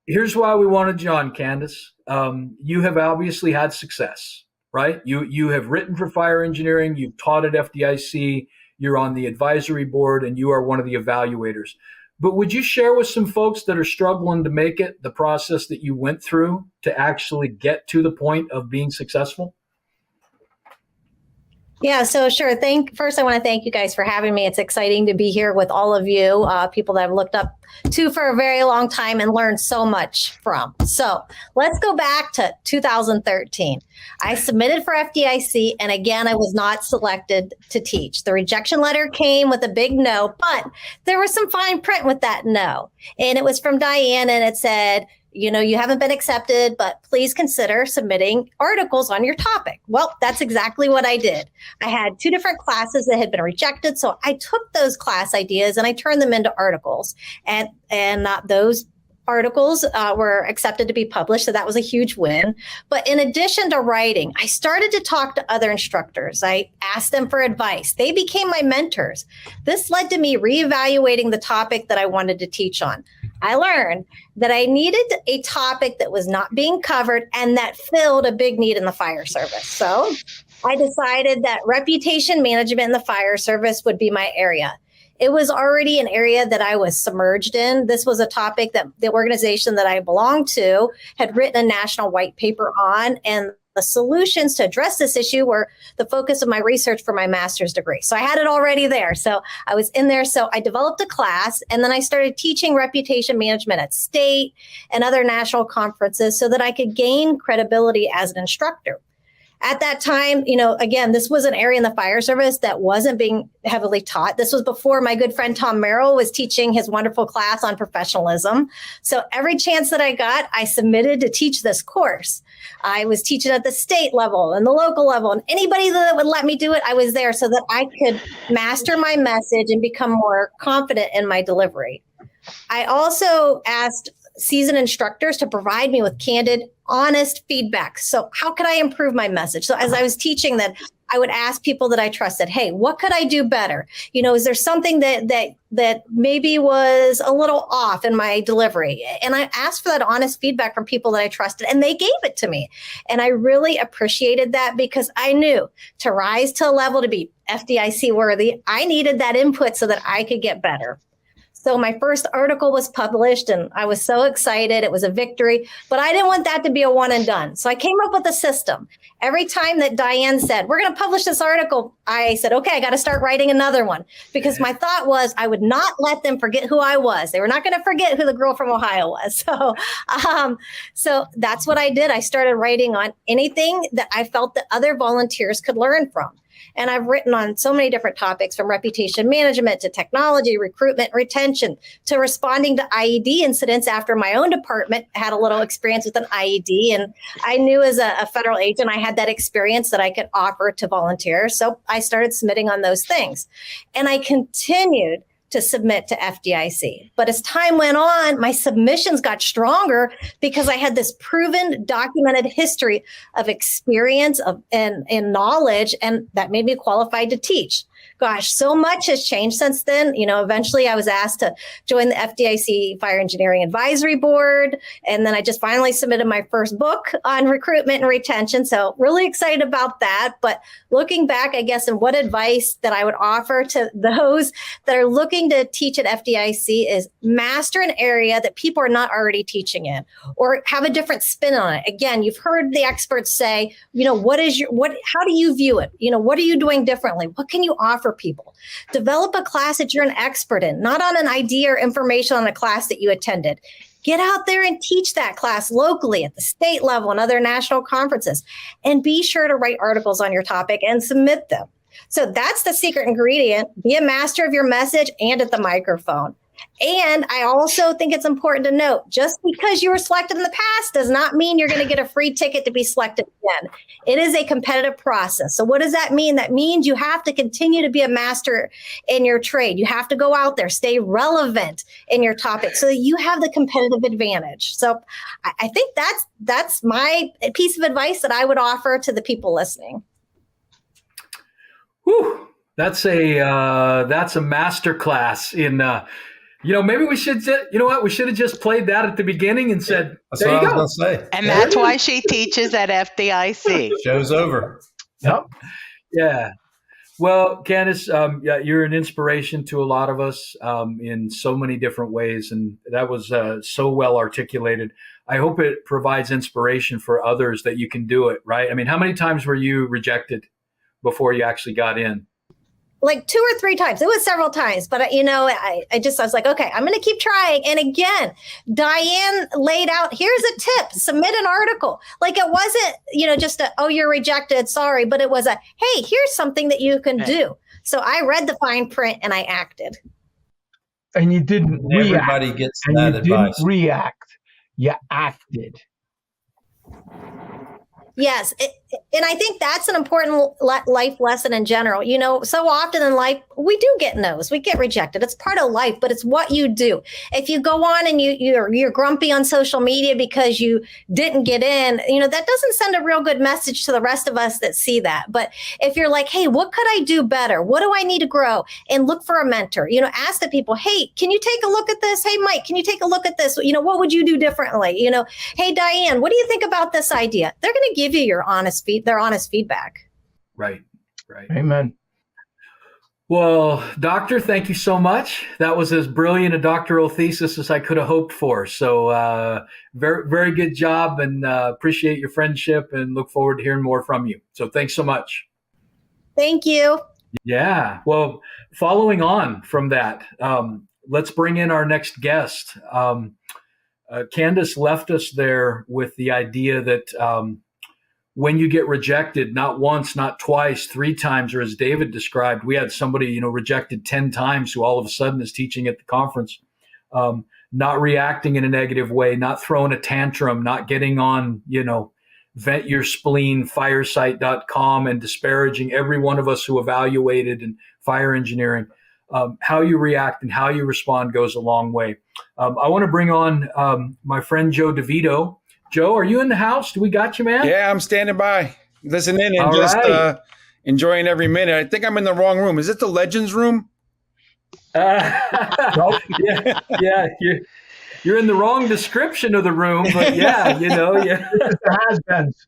Here's why we wanted you on, Candace. You have obviously had success, right? You have written for fire engineering, you've taught at FDIC, you're on the advisory board, and you are one of the evaluators. But would you share with some folks that are struggling to make it the process that you went through to actually get to the point of being successful? Yeah, so sure. First, I want to thank you guys for having me. It's exciting to be here with all of you, people that I've looked up to for a very long time and learned so much from. So let's go back to 2013. I submitted for FDIC, and again, I was not selected to teach. The rejection letter came with a big no, but there was some fine print with that no. And it was from Diane, and it said, you haven't been accepted, but please consider submitting articles on your topic. Well, that's exactly what I did. I had 2 different classes that had been rejected. So I took those class ideas and I turned them into articles, and those articles were accepted to be published. So that was a huge win. But in addition to writing, I started to talk to other instructors. I asked them for advice. They became my mentors. This led to me reevaluating the topic that I wanted to teach on. I learned that I needed a topic that was not being covered and that filled a big need in the fire service. So I decided that reputation management in the fire service would be my area. It was already an area that I was submerged in. This was a topic that the organization that I belonged to had written a national white paper on, and the solutions to address this issue were the focus of my research for my master's degree. So I had it already there. So I was in there. So I developed a class, and then I started teaching reputation management at state and other national conferences so that I could gain credibility as an instructor. At that time, again, this was an area in the fire service that wasn't being heavily taught. This was before my good friend Tom Merrill was teaching his wonderful class on professionalism. So every chance that I got, I submitted to teach this course. I was teaching at the state level and the local level, and anybody that would let me do it, I was there so that I could master my message and become more confident in my delivery. I also asked seasoned instructors to provide me with candid, honest feedback. So how could I improve my message? So as I was teaching that, I would ask people that I trusted, hey, what could I do better? Is there something that maybe was a little off in my delivery? And I asked for that honest feedback from people that I trusted, and they gave it to me. And I really appreciated that, because I knew to rise to a level to be FDIC worthy, I needed that input so that I could get better. So my first article was published, and I was so excited. It was a victory, but I didn't want that to be a one and done. So I came up with a system. Every time that Diane said, we're going to publish this article, I said, okay, I got to start writing another one, because my thought was I would not let them forget who I was. They were not going to forget who the girl from Ohio was. So that's what I did. I started writing on anything that I felt that other volunteers could learn from. And I've written on so many different topics, from reputation management to technology, recruitment, retention, to responding to IED incidents after my own department had a little experience with an IED. And I knew as a federal agent, I had that experience that I could offer to volunteers. So I started submitting on those things. And I continued to submit to FDIC. But as time went on, my submissions got stronger because I had this proven, documented history of experience and knowledge, and that made me qualified to teach. Gosh, so much has changed since then. Eventually I was asked to join the FDIC Fire Engineering Advisory Board. And then I just finally submitted my first book on recruitment and retention. So really excited about that. But looking back, I guess, and what advice that I would offer to those that are looking to teach at FDIC is master an area that people are not already teaching in, or have a different spin on it. Again, you've heard the experts say, how do you view it? What are you doing differently? What can you offer people? Develop a class that you're an expert in, not on an idea or information on a class that you attended. Get out there and teach that class locally at the state level and other national conferences. And be sure to write articles on your topic and submit them. So that's the secret ingredient. Be a master of your message and at the microphone. And I also think it's important to note, just because you were selected in the past does not mean you're going to get a free ticket to be selected again. It is a competitive process. So what does that mean? That means you have to continue to be a master in your trade. You have to go out there, stay relevant in your topic so that you have the competitive advantage. So I think that's my piece of advice that I would offer to the people listening. Whew. That's a master class in maybe we should we should have just played that at the beginning and said, That's there what you I go. was going to say. And that's why she teaches at FDIC. Show's over. Yep. Yeah. Well, Candace, you're an inspiration to a lot of us in so many different ways, and that was so well articulated. I hope it provides inspiration for others that you can do it, right? I mean, how many times were you rejected before you actually got in? Like 2 or 3 times. It was several times, but I was like, okay, I'm going to keep trying. And again, Diane laid out, here's a tip, submit an article. Like it wasn't, just you're rejected, sorry, but it was hey, here's something that you can do. So I read the fine print and I acted. And you didn't react. Everybody gets and that you advice. didn't react. You acted. Yes. And I think that's an important life lesson in general. So often in life, we do get no's, we get rejected. It's part of life, but it's what you do. If you go on and you're grumpy on social media because you didn't get in, that doesn't send a real good message to the rest of us that see that. But if you're like, hey, what could I do better? What do I need to grow? And look for a mentor, ask the people, hey, can you take a look at this? Hey, Mike, can you take a look at this? What would you do differently? Hey, Diane, what do you think about this idea? They're going to give you their honest feedback. Right. Amen. Well, Doctor, thank you so much. That was as brilliant a doctoral thesis as I could have hoped for. So very, very good job, and appreciate your friendship and look forward to hearing more from you. So thanks so much. Thank you. Yeah. Well, following on from that, let's bring in our next guest. Candace left us there with the idea that when you get rejected, not once, not twice, 3 times, or as David described, we had somebody, rejected 10 times who all of a sudden is teaching at the conference, not reacting in a negative way, not throwing a tantrum, not getting on, vent your spleen, firesite.com and disparaging every one of us who evaluated in fire engineering. How you react and how you respond goes a long way. I want to bring on my friend Joe DeVito. Joe, are you in the house? Do we got you, man? Yeah, I'm standing by, listening and All just right. enjoying every minute. I think I'm in the wrong room. Is it the Legends room? Yeah, you're in the wrong description of the room, but yeah. The has-beens.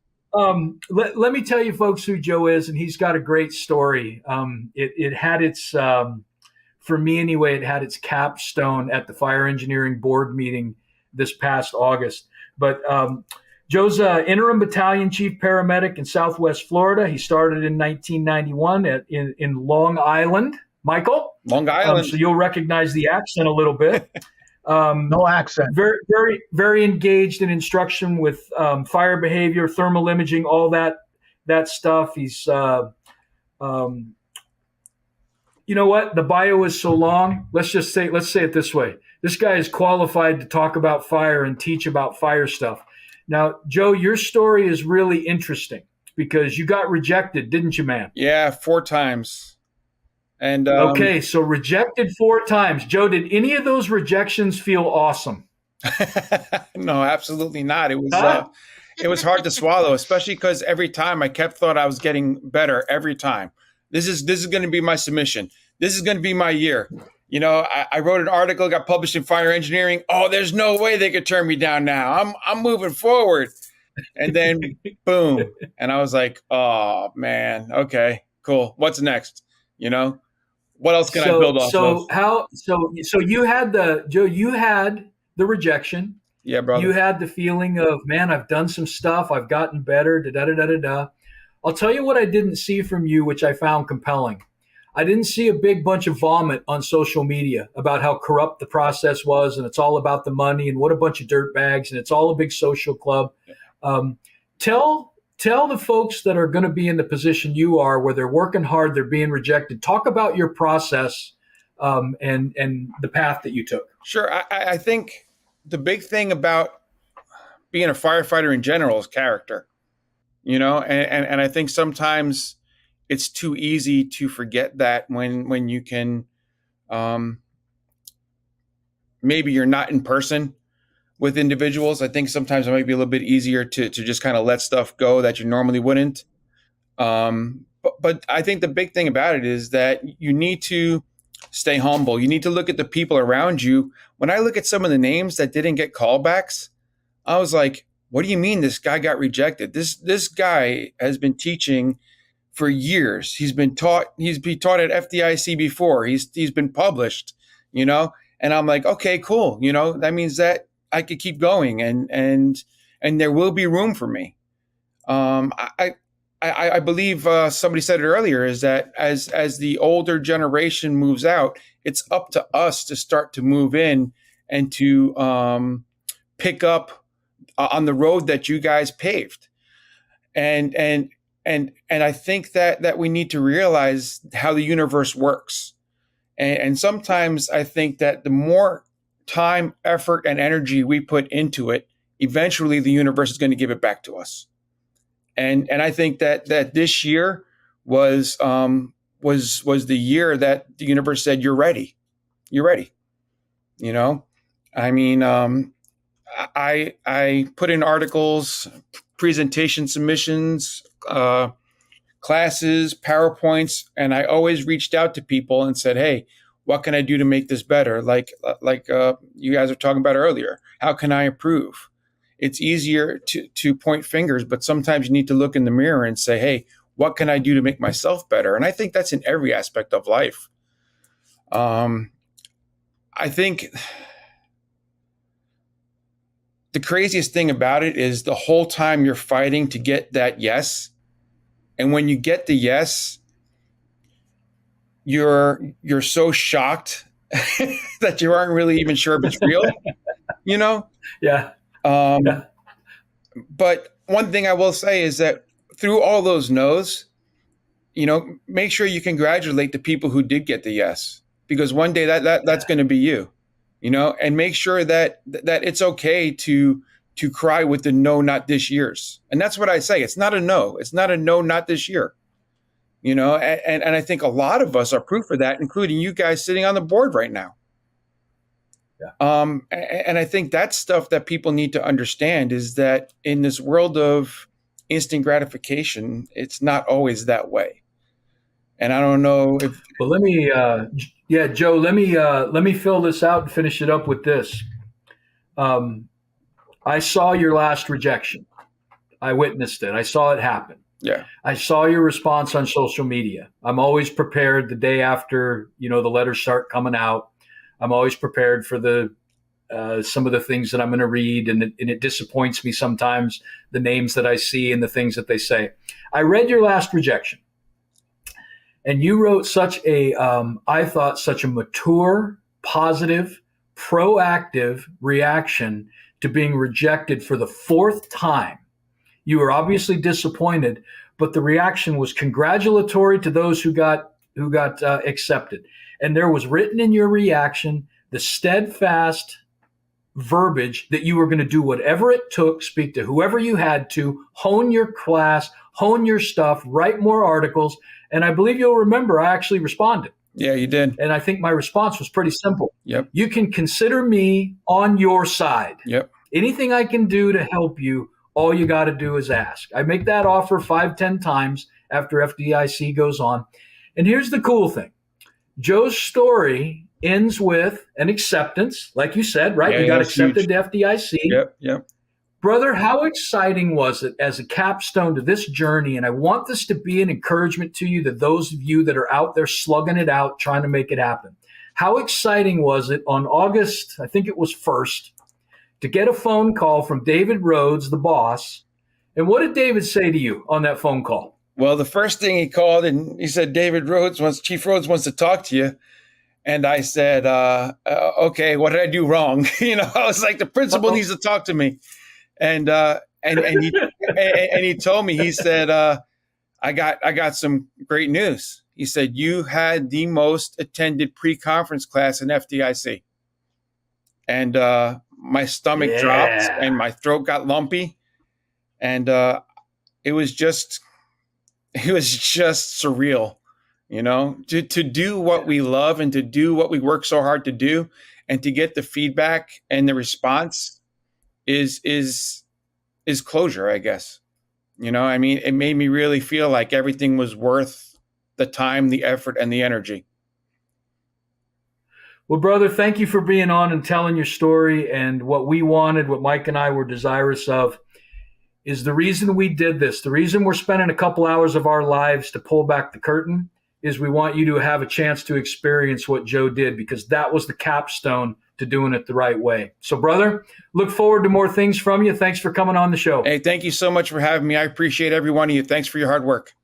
Let me tell you, folks, who Joe is, and he's got a great story. It had its, for me anyway, it had its capstone at the fire engineering board meeting this past August. But Joe's interim battalion chief paramedic in Southwest Florida. He started in 1991 in Long Island. Michael? Long Island. So you'll recognize the accent a little bit. No accent. Very, very, very engaged in instruction with fire behavior, thermal imaging, all that stuff. He's, you know what? The bio is so long. Let's say it this way. This guy is qualified to talk about fire and teach about fire stuff. Now, Joe, your story is really interesting because you got rejected, didn't you, man? Yeah, 4 times. And okay, so rejected 4 times. Joe, did any of those rejections feel awesome? No, absolutely not. It was hard to swallow, especially because every time I thought I was getting better every time. This is going to be my submission. This is going to be my year. I wrote an article, got published in Fire Engineering. Oh, there's no way they could turn me down now. I'm moving forward. And then boom. And I was like, oh man, okay, cool. What's next? What else can I build off of? So you had the rejection. Yeah, brother. You had the feeling of, man, I've done some stuff. I've gotten better. Da-da-da-da-da. I'll tell you what I didn't see from you, which I found compelling. I didn't see a big bunch of vomit on social media about how corrupt the process was, and it's all about the money, and what a bunch of dirtbags, and it's all a big social club. Tell the folks that are going to be in the position you are, where they're working hard, they're being rejected. Talk about your process and the path that you took. Sure. I think the big thing about being a firefighter in general is character, and I think sometimes it's too easy to forget that when you can, maybe you're not in person with individuals. I think sometimes it might be a little bit easier to just kind of let stuff go that you normally wouldn't. But I think the big thing about it is that you need to stay humble. You need to look at the people around you. When I look at some of the names that didn't get callbacks, I was like, what do you mean this guy got rejected? This guy has been teaching for years. He's been taught at FDIC before. He's been published, and I'm like, okay, cool. That means that I could keep going and there will be room for me. I believe somebody said it earlier, is that as the older generation moves out, it's up to us to start to move in and to pick up on the road that you guys paved. And I think that we need to realize how the universe works. And sometimes I think that the more time, effort, and energy we put into it, eventually the universe is going to give it back to us. And I think that this year was the year that the universe said, you're ready. You're ready. I mean, I put in articles, presentation submissions, classes, PowerPoints, and I always reached out to people and said, hey, what can I do to make this better? Like you guys were talking about earlier, how can I improve? It's easier to point fingers, but sometimes you need to look in the mirror and say, hey, what can I do to make myself better? And I think that's in every aspect of life. I think the craziest thing about it is the whole time you're fighting to get that yes. And when you get the yes, you're so shocked that you aren't really even sure if it's real, Yeah. But one thing I will say is that through all those no's, make sure you congratulate the people who did get the yes, because one day that's going to be you, and make sure that it's okay to cry with the no, not this year's. And that's what I say. It's not a no. It's not a no, not this year. And I think a lot of us are proof of that, including you guys sitting on the board right now. Yeah. And I think that's stuff that people need to understand, is that in this world of instant gratification, it's not always that way. And I don't know if. Well, let me, Joe, let me fill this out and finish it up with this. I saw your last rejection. I witnessed it. I saw it happen. Yeah. I saw your response on social media. I'm always prepared the day after, the letters start coming out. I'm always prepared for some of the things that I'm going to read, and it disappoints me sometimes, the names that I see and the things that they say. I read your last rejection, and you wrote I thought such a mature, positive, proactive reaction to being rejected for the fourth time. You were obviously disappointed, but the reaction was congratulatory to those who got accepted. And there was written in your reaction the steadfast verbiage that you were going to do whatever it took, speak to whoever you had to, hone your class, hone your stuff, write more articles. And I believe you'll remember I actually responded. Yeah, you did. And I think my response was pretty simple. Yep. You can consider me on your side. Yep. Anything I can do to help you, all you got to do is ask. I make that offer 5-10 times after FDIC goes on. And here's the cool thing. Joe's story ends with an acceptance, like you said, right? Yeah, you got accepted to FDIC. Yep. Brother, how exciting was it as a capstone to this journey? And I want this to be an encouragement to you, that those of you that are out there slugging it out, trying to make it happen. How exciting was it on August, I think it was 1st, to get a phone call from David Rhodes, the boss. And what did David say to you on that phone call? Well, the first thing he called and he said, Chief Rhodes wants to talk to you. And I said, okay, what did I do wrong? I was like, the principal needs to talk to me. And he told me, he said, I got some great news. He said, "You had the most attended pre-conference class in FDIC." And my stomach dropped and my throat got lumpy. And it was just surreal, to do what we love and to do what we work so hard to do, and to get the feedback and the response is closure, I guess. I mean, it made me really feel like everything was worth the time, the effort, and the energy. Well, brother, thank you for being on and telling your story. And what we wanted, what Mike and I were desirous of, is the reason we did this. The reason we're spending a couple hours of our lives to pull back the curtain is we want you to have a chance to experience what Joe did, because that was the capstone to doing it the right way. So, brother, look forward to more things from you. Thanks for coming on the show. Hey, thank you so much for having me. I appreciate every one of you. Thanks for your hard work.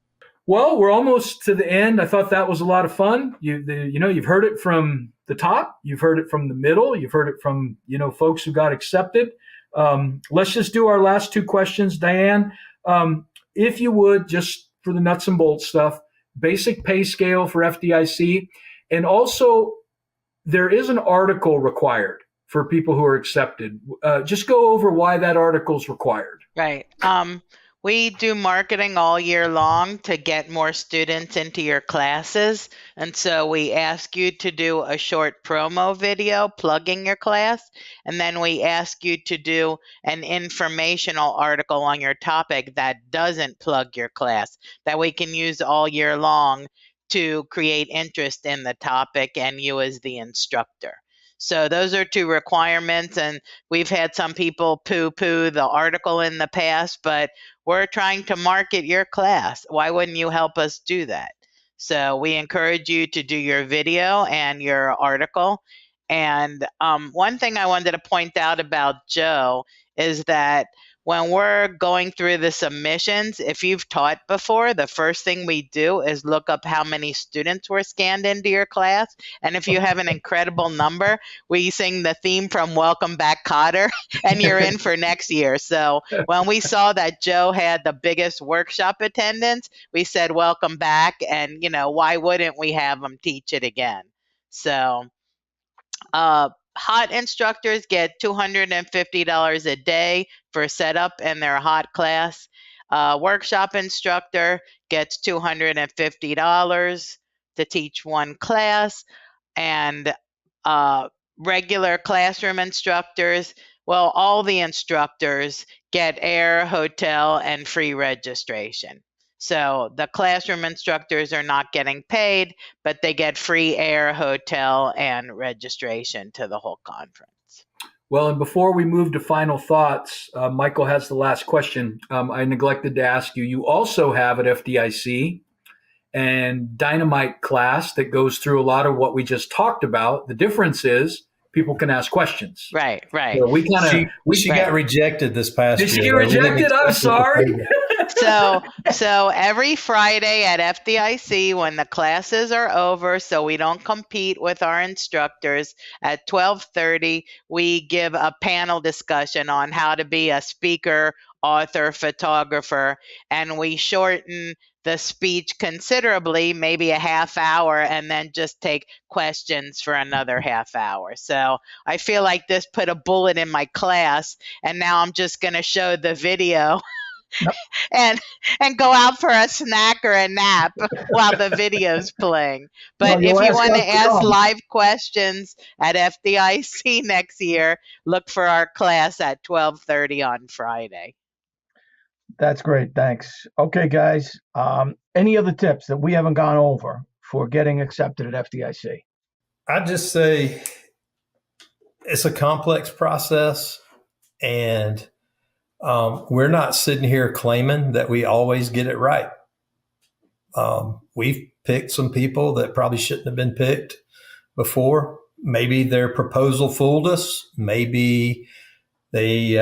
Well, we're almost to the end. I thought that was a lot of fun. You've heard it from the top. You've heard it from the middle. You've heard it from, folks who got accepted. Let's just do our last two questions, Diane. If you would, just for the nuts and bolts stuff, basic pay scale for FDIC. And also, there is an article required for people who are accepted. Just go over why that article is required. Right. We do marketing all year long to get more students into your classes. And so we ask you to do a short promo video plugging your class. And then we ask you to do an informational article on your topic that doesn't plug your class, that we can use all year long to create interest in the topic and you as the instructor. So those are two requirements, and we've had some people poo-poo the article in the past, but we're trying to market your class. Why wouldn't you help us do that? So we encourage you to do your video and your article. And one thing I wanted to point out about Joe is that when we're going through the submissions, if you've taught before, the first thing we do is look up how many students were scanned into your class. And if you have an incredible number, we sing the theme from Welcome Back, Kotter, and you're in for next year. So when we saw that Joe had the biggest workshop attendance, we said, welcome back. And, why wouldn't we have him teach it again? So, hot instructors get $250 a day for setup in their hot class. Workshop instructor gets $250 to teach one class. And regular classroom instructors, well, all the instructors get air, hotel, and free registration. So the classroom instructors are not getting paid, but they get free air, hotel, and registration to the whole conference. Well, and before we move to final thoughts, Michael has the last question. I neglected to ask you, you also have at FDIC and Dynamite class that goes through a lot of what we just talked about. The difference is people can ask questions. Right. So she got rejected this past year. Did she get rejected? I'm sorry. So every Friday at FDIC, when the classes are over, so we don't compete with our instructors, at 12:30, we give a panel discussion on how to be a speaker, author, photographer, and we shorten the speech considerably, maybe a half hour, and then just take questions for another half hour. So I feel like this put a bullet in my class, and now I'm just going to show the video. Nope. and go out for a snack or a nap while the video's playing. But if you want to ask live questions at FDIC next year, look for our class at 12:30 on Friday. That's great. Thanks. Okay, guys. Any other tips that we haven't gone over for getting accepted at FDIC? I'd just say it's a complex process, and we're not sitting here claiming that we always get it right. We've picked some people that probably shouldn't have been picked before. Maybe their proposal fooled us. Maybe they,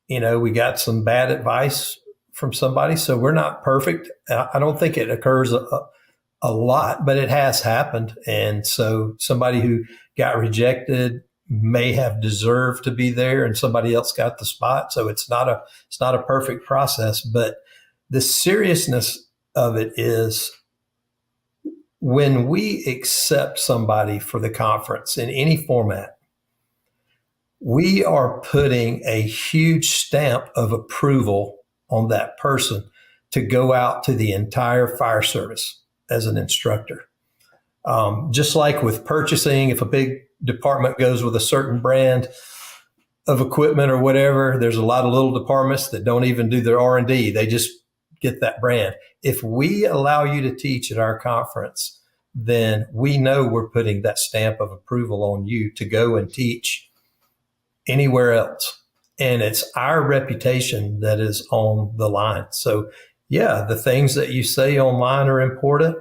we got some bad advice from somebody. So we're not perfect. I don't think it occurs a lot, but it has happened. And so somebody who got rejected may have deserved to be there and somebody else got the spot. So it's not a perfect process, but the seriousness of it is when we accept somebody for the conference in any format, we are putting a huge stamp of approval on that person to go out to the entire fire service as an instructor. Just like with purchasing, if a big department goes with a certain brand of equipment or whatever, there's a lot of little departments that don't even do their R&D. They just get that brand. If we allow you to teach at our conference, then we know we're putting that stamp of approval on you to go and teach anywhere else. And it's our reputation that is on the line. So yeah, the things that you say online are important.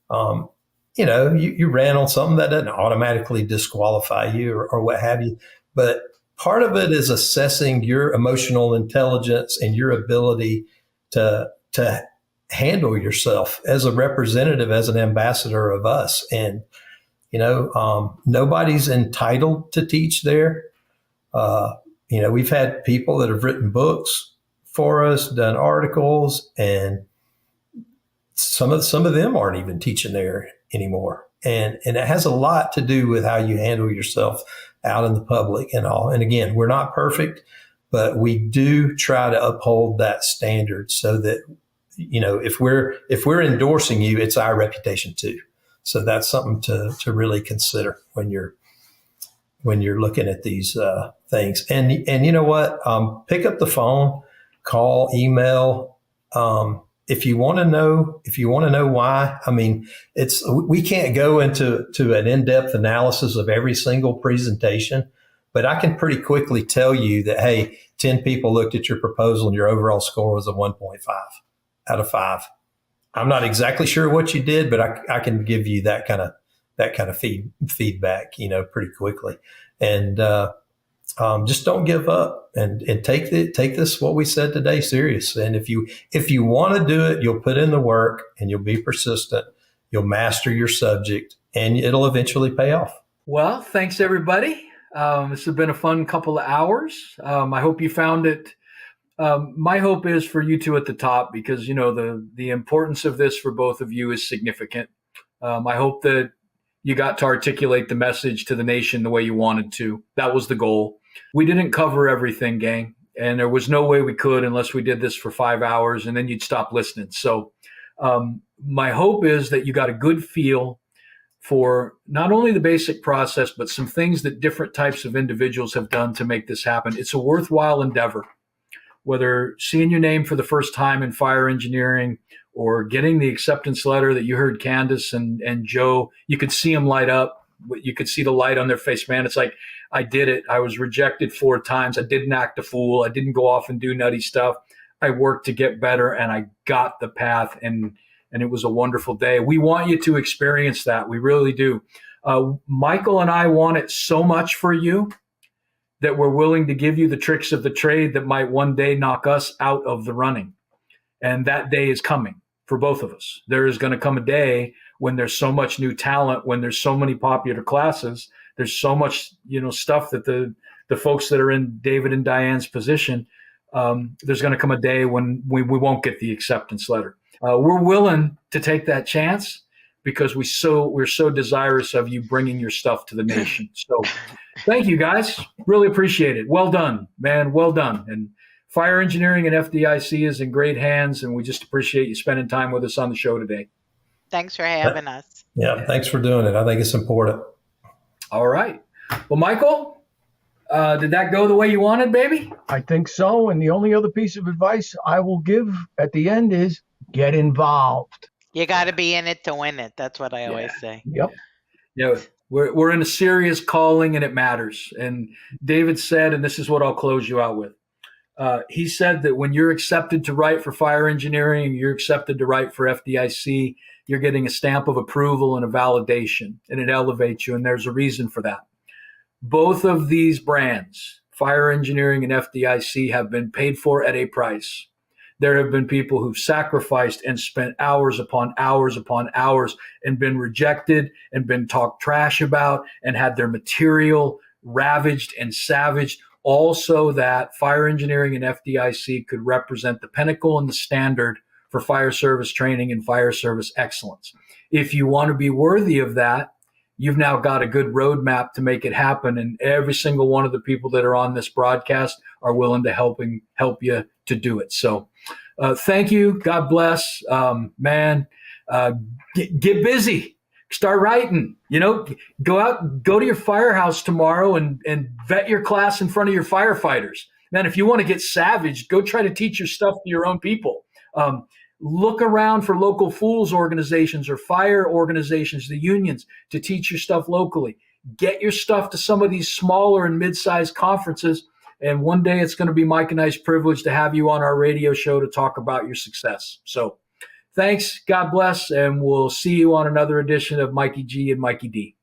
You ran on something that doesn't automatically disqualify you or what have you. But part of it is assessing your emotional intelligence and your ability to handle yourself as a representative, as an ambassador of us. And, nobody's entitled to teach there. We've had people that have written books for us, done articles, and some of them aren't even teaching there anymore. And it has a lot to do with how you handle yourself out in the public and all. And again, we're not perfect, but we do try to uphold that standard so that, if we're endorsing you, it's our reputation too. So that's something to really consider when you're looking at these things. And you know what? Pick up the phone, call, email. If you want to know why, we can't go into an in-depth analysis of every single presentation, but I can pretty quickly tell you that, hey, 10 people looked at your proposal and your overall score was a 1.5 out of 5. I'm not exactly sure what you did, but I can give you that kind of feedback, pretty quickly. And just don't give up and take this, what we said today, serious. And if you want to do it, you'll put in the work and you'll be persistent. You'll master your subject and it'll eventually pay off. Well, thanks everybody. This has been a fun couple of hours. I hope you found it. My hope is for you two at the top, because, the importance of this for both of you is significant. I hope that you got to articulate the message to the nation the way you wanted to. That was the goal. We didn't cover everything, gang, and there was no way we could unless we did this for 5 hours and then you'd stop listening. So my hope is that you got a good feel for not only the basic process, but some things that different types of individuals have done to make this happen. It's a worthwhile endeavor, whether seeing your name for the first time in fire engineering or getting the acceptance letter that you heard Candace and Joe, you could see them light up. You could see the light on their face, man. It's like, I did it. I was rejected 4 times. I didn't act a fool. I didn't go off and do nutty stuff. I worked to get better and I got the path, and it was a wonderful day. We want you to experience that. We really do. Michael and I want it so much for you that we're willing to give you the tricks of the trade that might one day knock us out of the running. And that day is coming for both of us. There is going to come a day when there's so much new talent, when there's so many popular classes, there's so much, stuff that the folks that are in David and Diane's position, there's going to come a day when we won't get the acceptance letter. We're willing to take that chance because we're so desirous of you bringing your stuff to the nation. So thank you guys. Really appreciate it. Well done, man. Well done. And fire engineering and FDIC is in great hands, and we just appreciate you spending time with us on the show today. Thanks for having us. Yeah, thanks for doing it. I think it's important. All right. Well, Michael, did that go the way you wanted, baby? I think so. And the only other piece of advice I will give at the end is get involved. You got to be in it to win it. That's what I always say. Yep. Yeah, we're in a serious calling and it matters. And David said, and this is what I'll close you out with. He said that when you're accepted to write for fire engineering, you're accepted to write for FDIC, you're getting a stamp of approval and a validation, and it elevates you. And there's a reason for that. Both of these brands, fire engineering and FDIC, have been paid for at a price. There have been people who've sacrificed and spent hours upon hours upon hours and been rejected and been talked trash about and had their material ravaged and savaged, all so that fire engineering and FDIC could represent the pinnacle and the standard for fire service training and fire service excellence. If you want to be worthy of that, you've now got a good roadmap to make it happen. And every single one of the people that are on this broadcast are willing to help you to do it. So thank you. God bless. Man, get busy. Start writing, go to your firehouse tomorrow and vet your class in front of your firefighters. Man, if you want to get savage, go try to teach your stuff to your own people. Look around for local fools organizations or fire organizations, the unions, to teach your stuff locally. Get your stuff to some of these smaller and mid-sized conferences. And one day it's going to be Mike and I's privilege to have you on our radio show to talk about your success. So thanks. God bless. And we'll see you on another edition of Mikey G and Mikey D.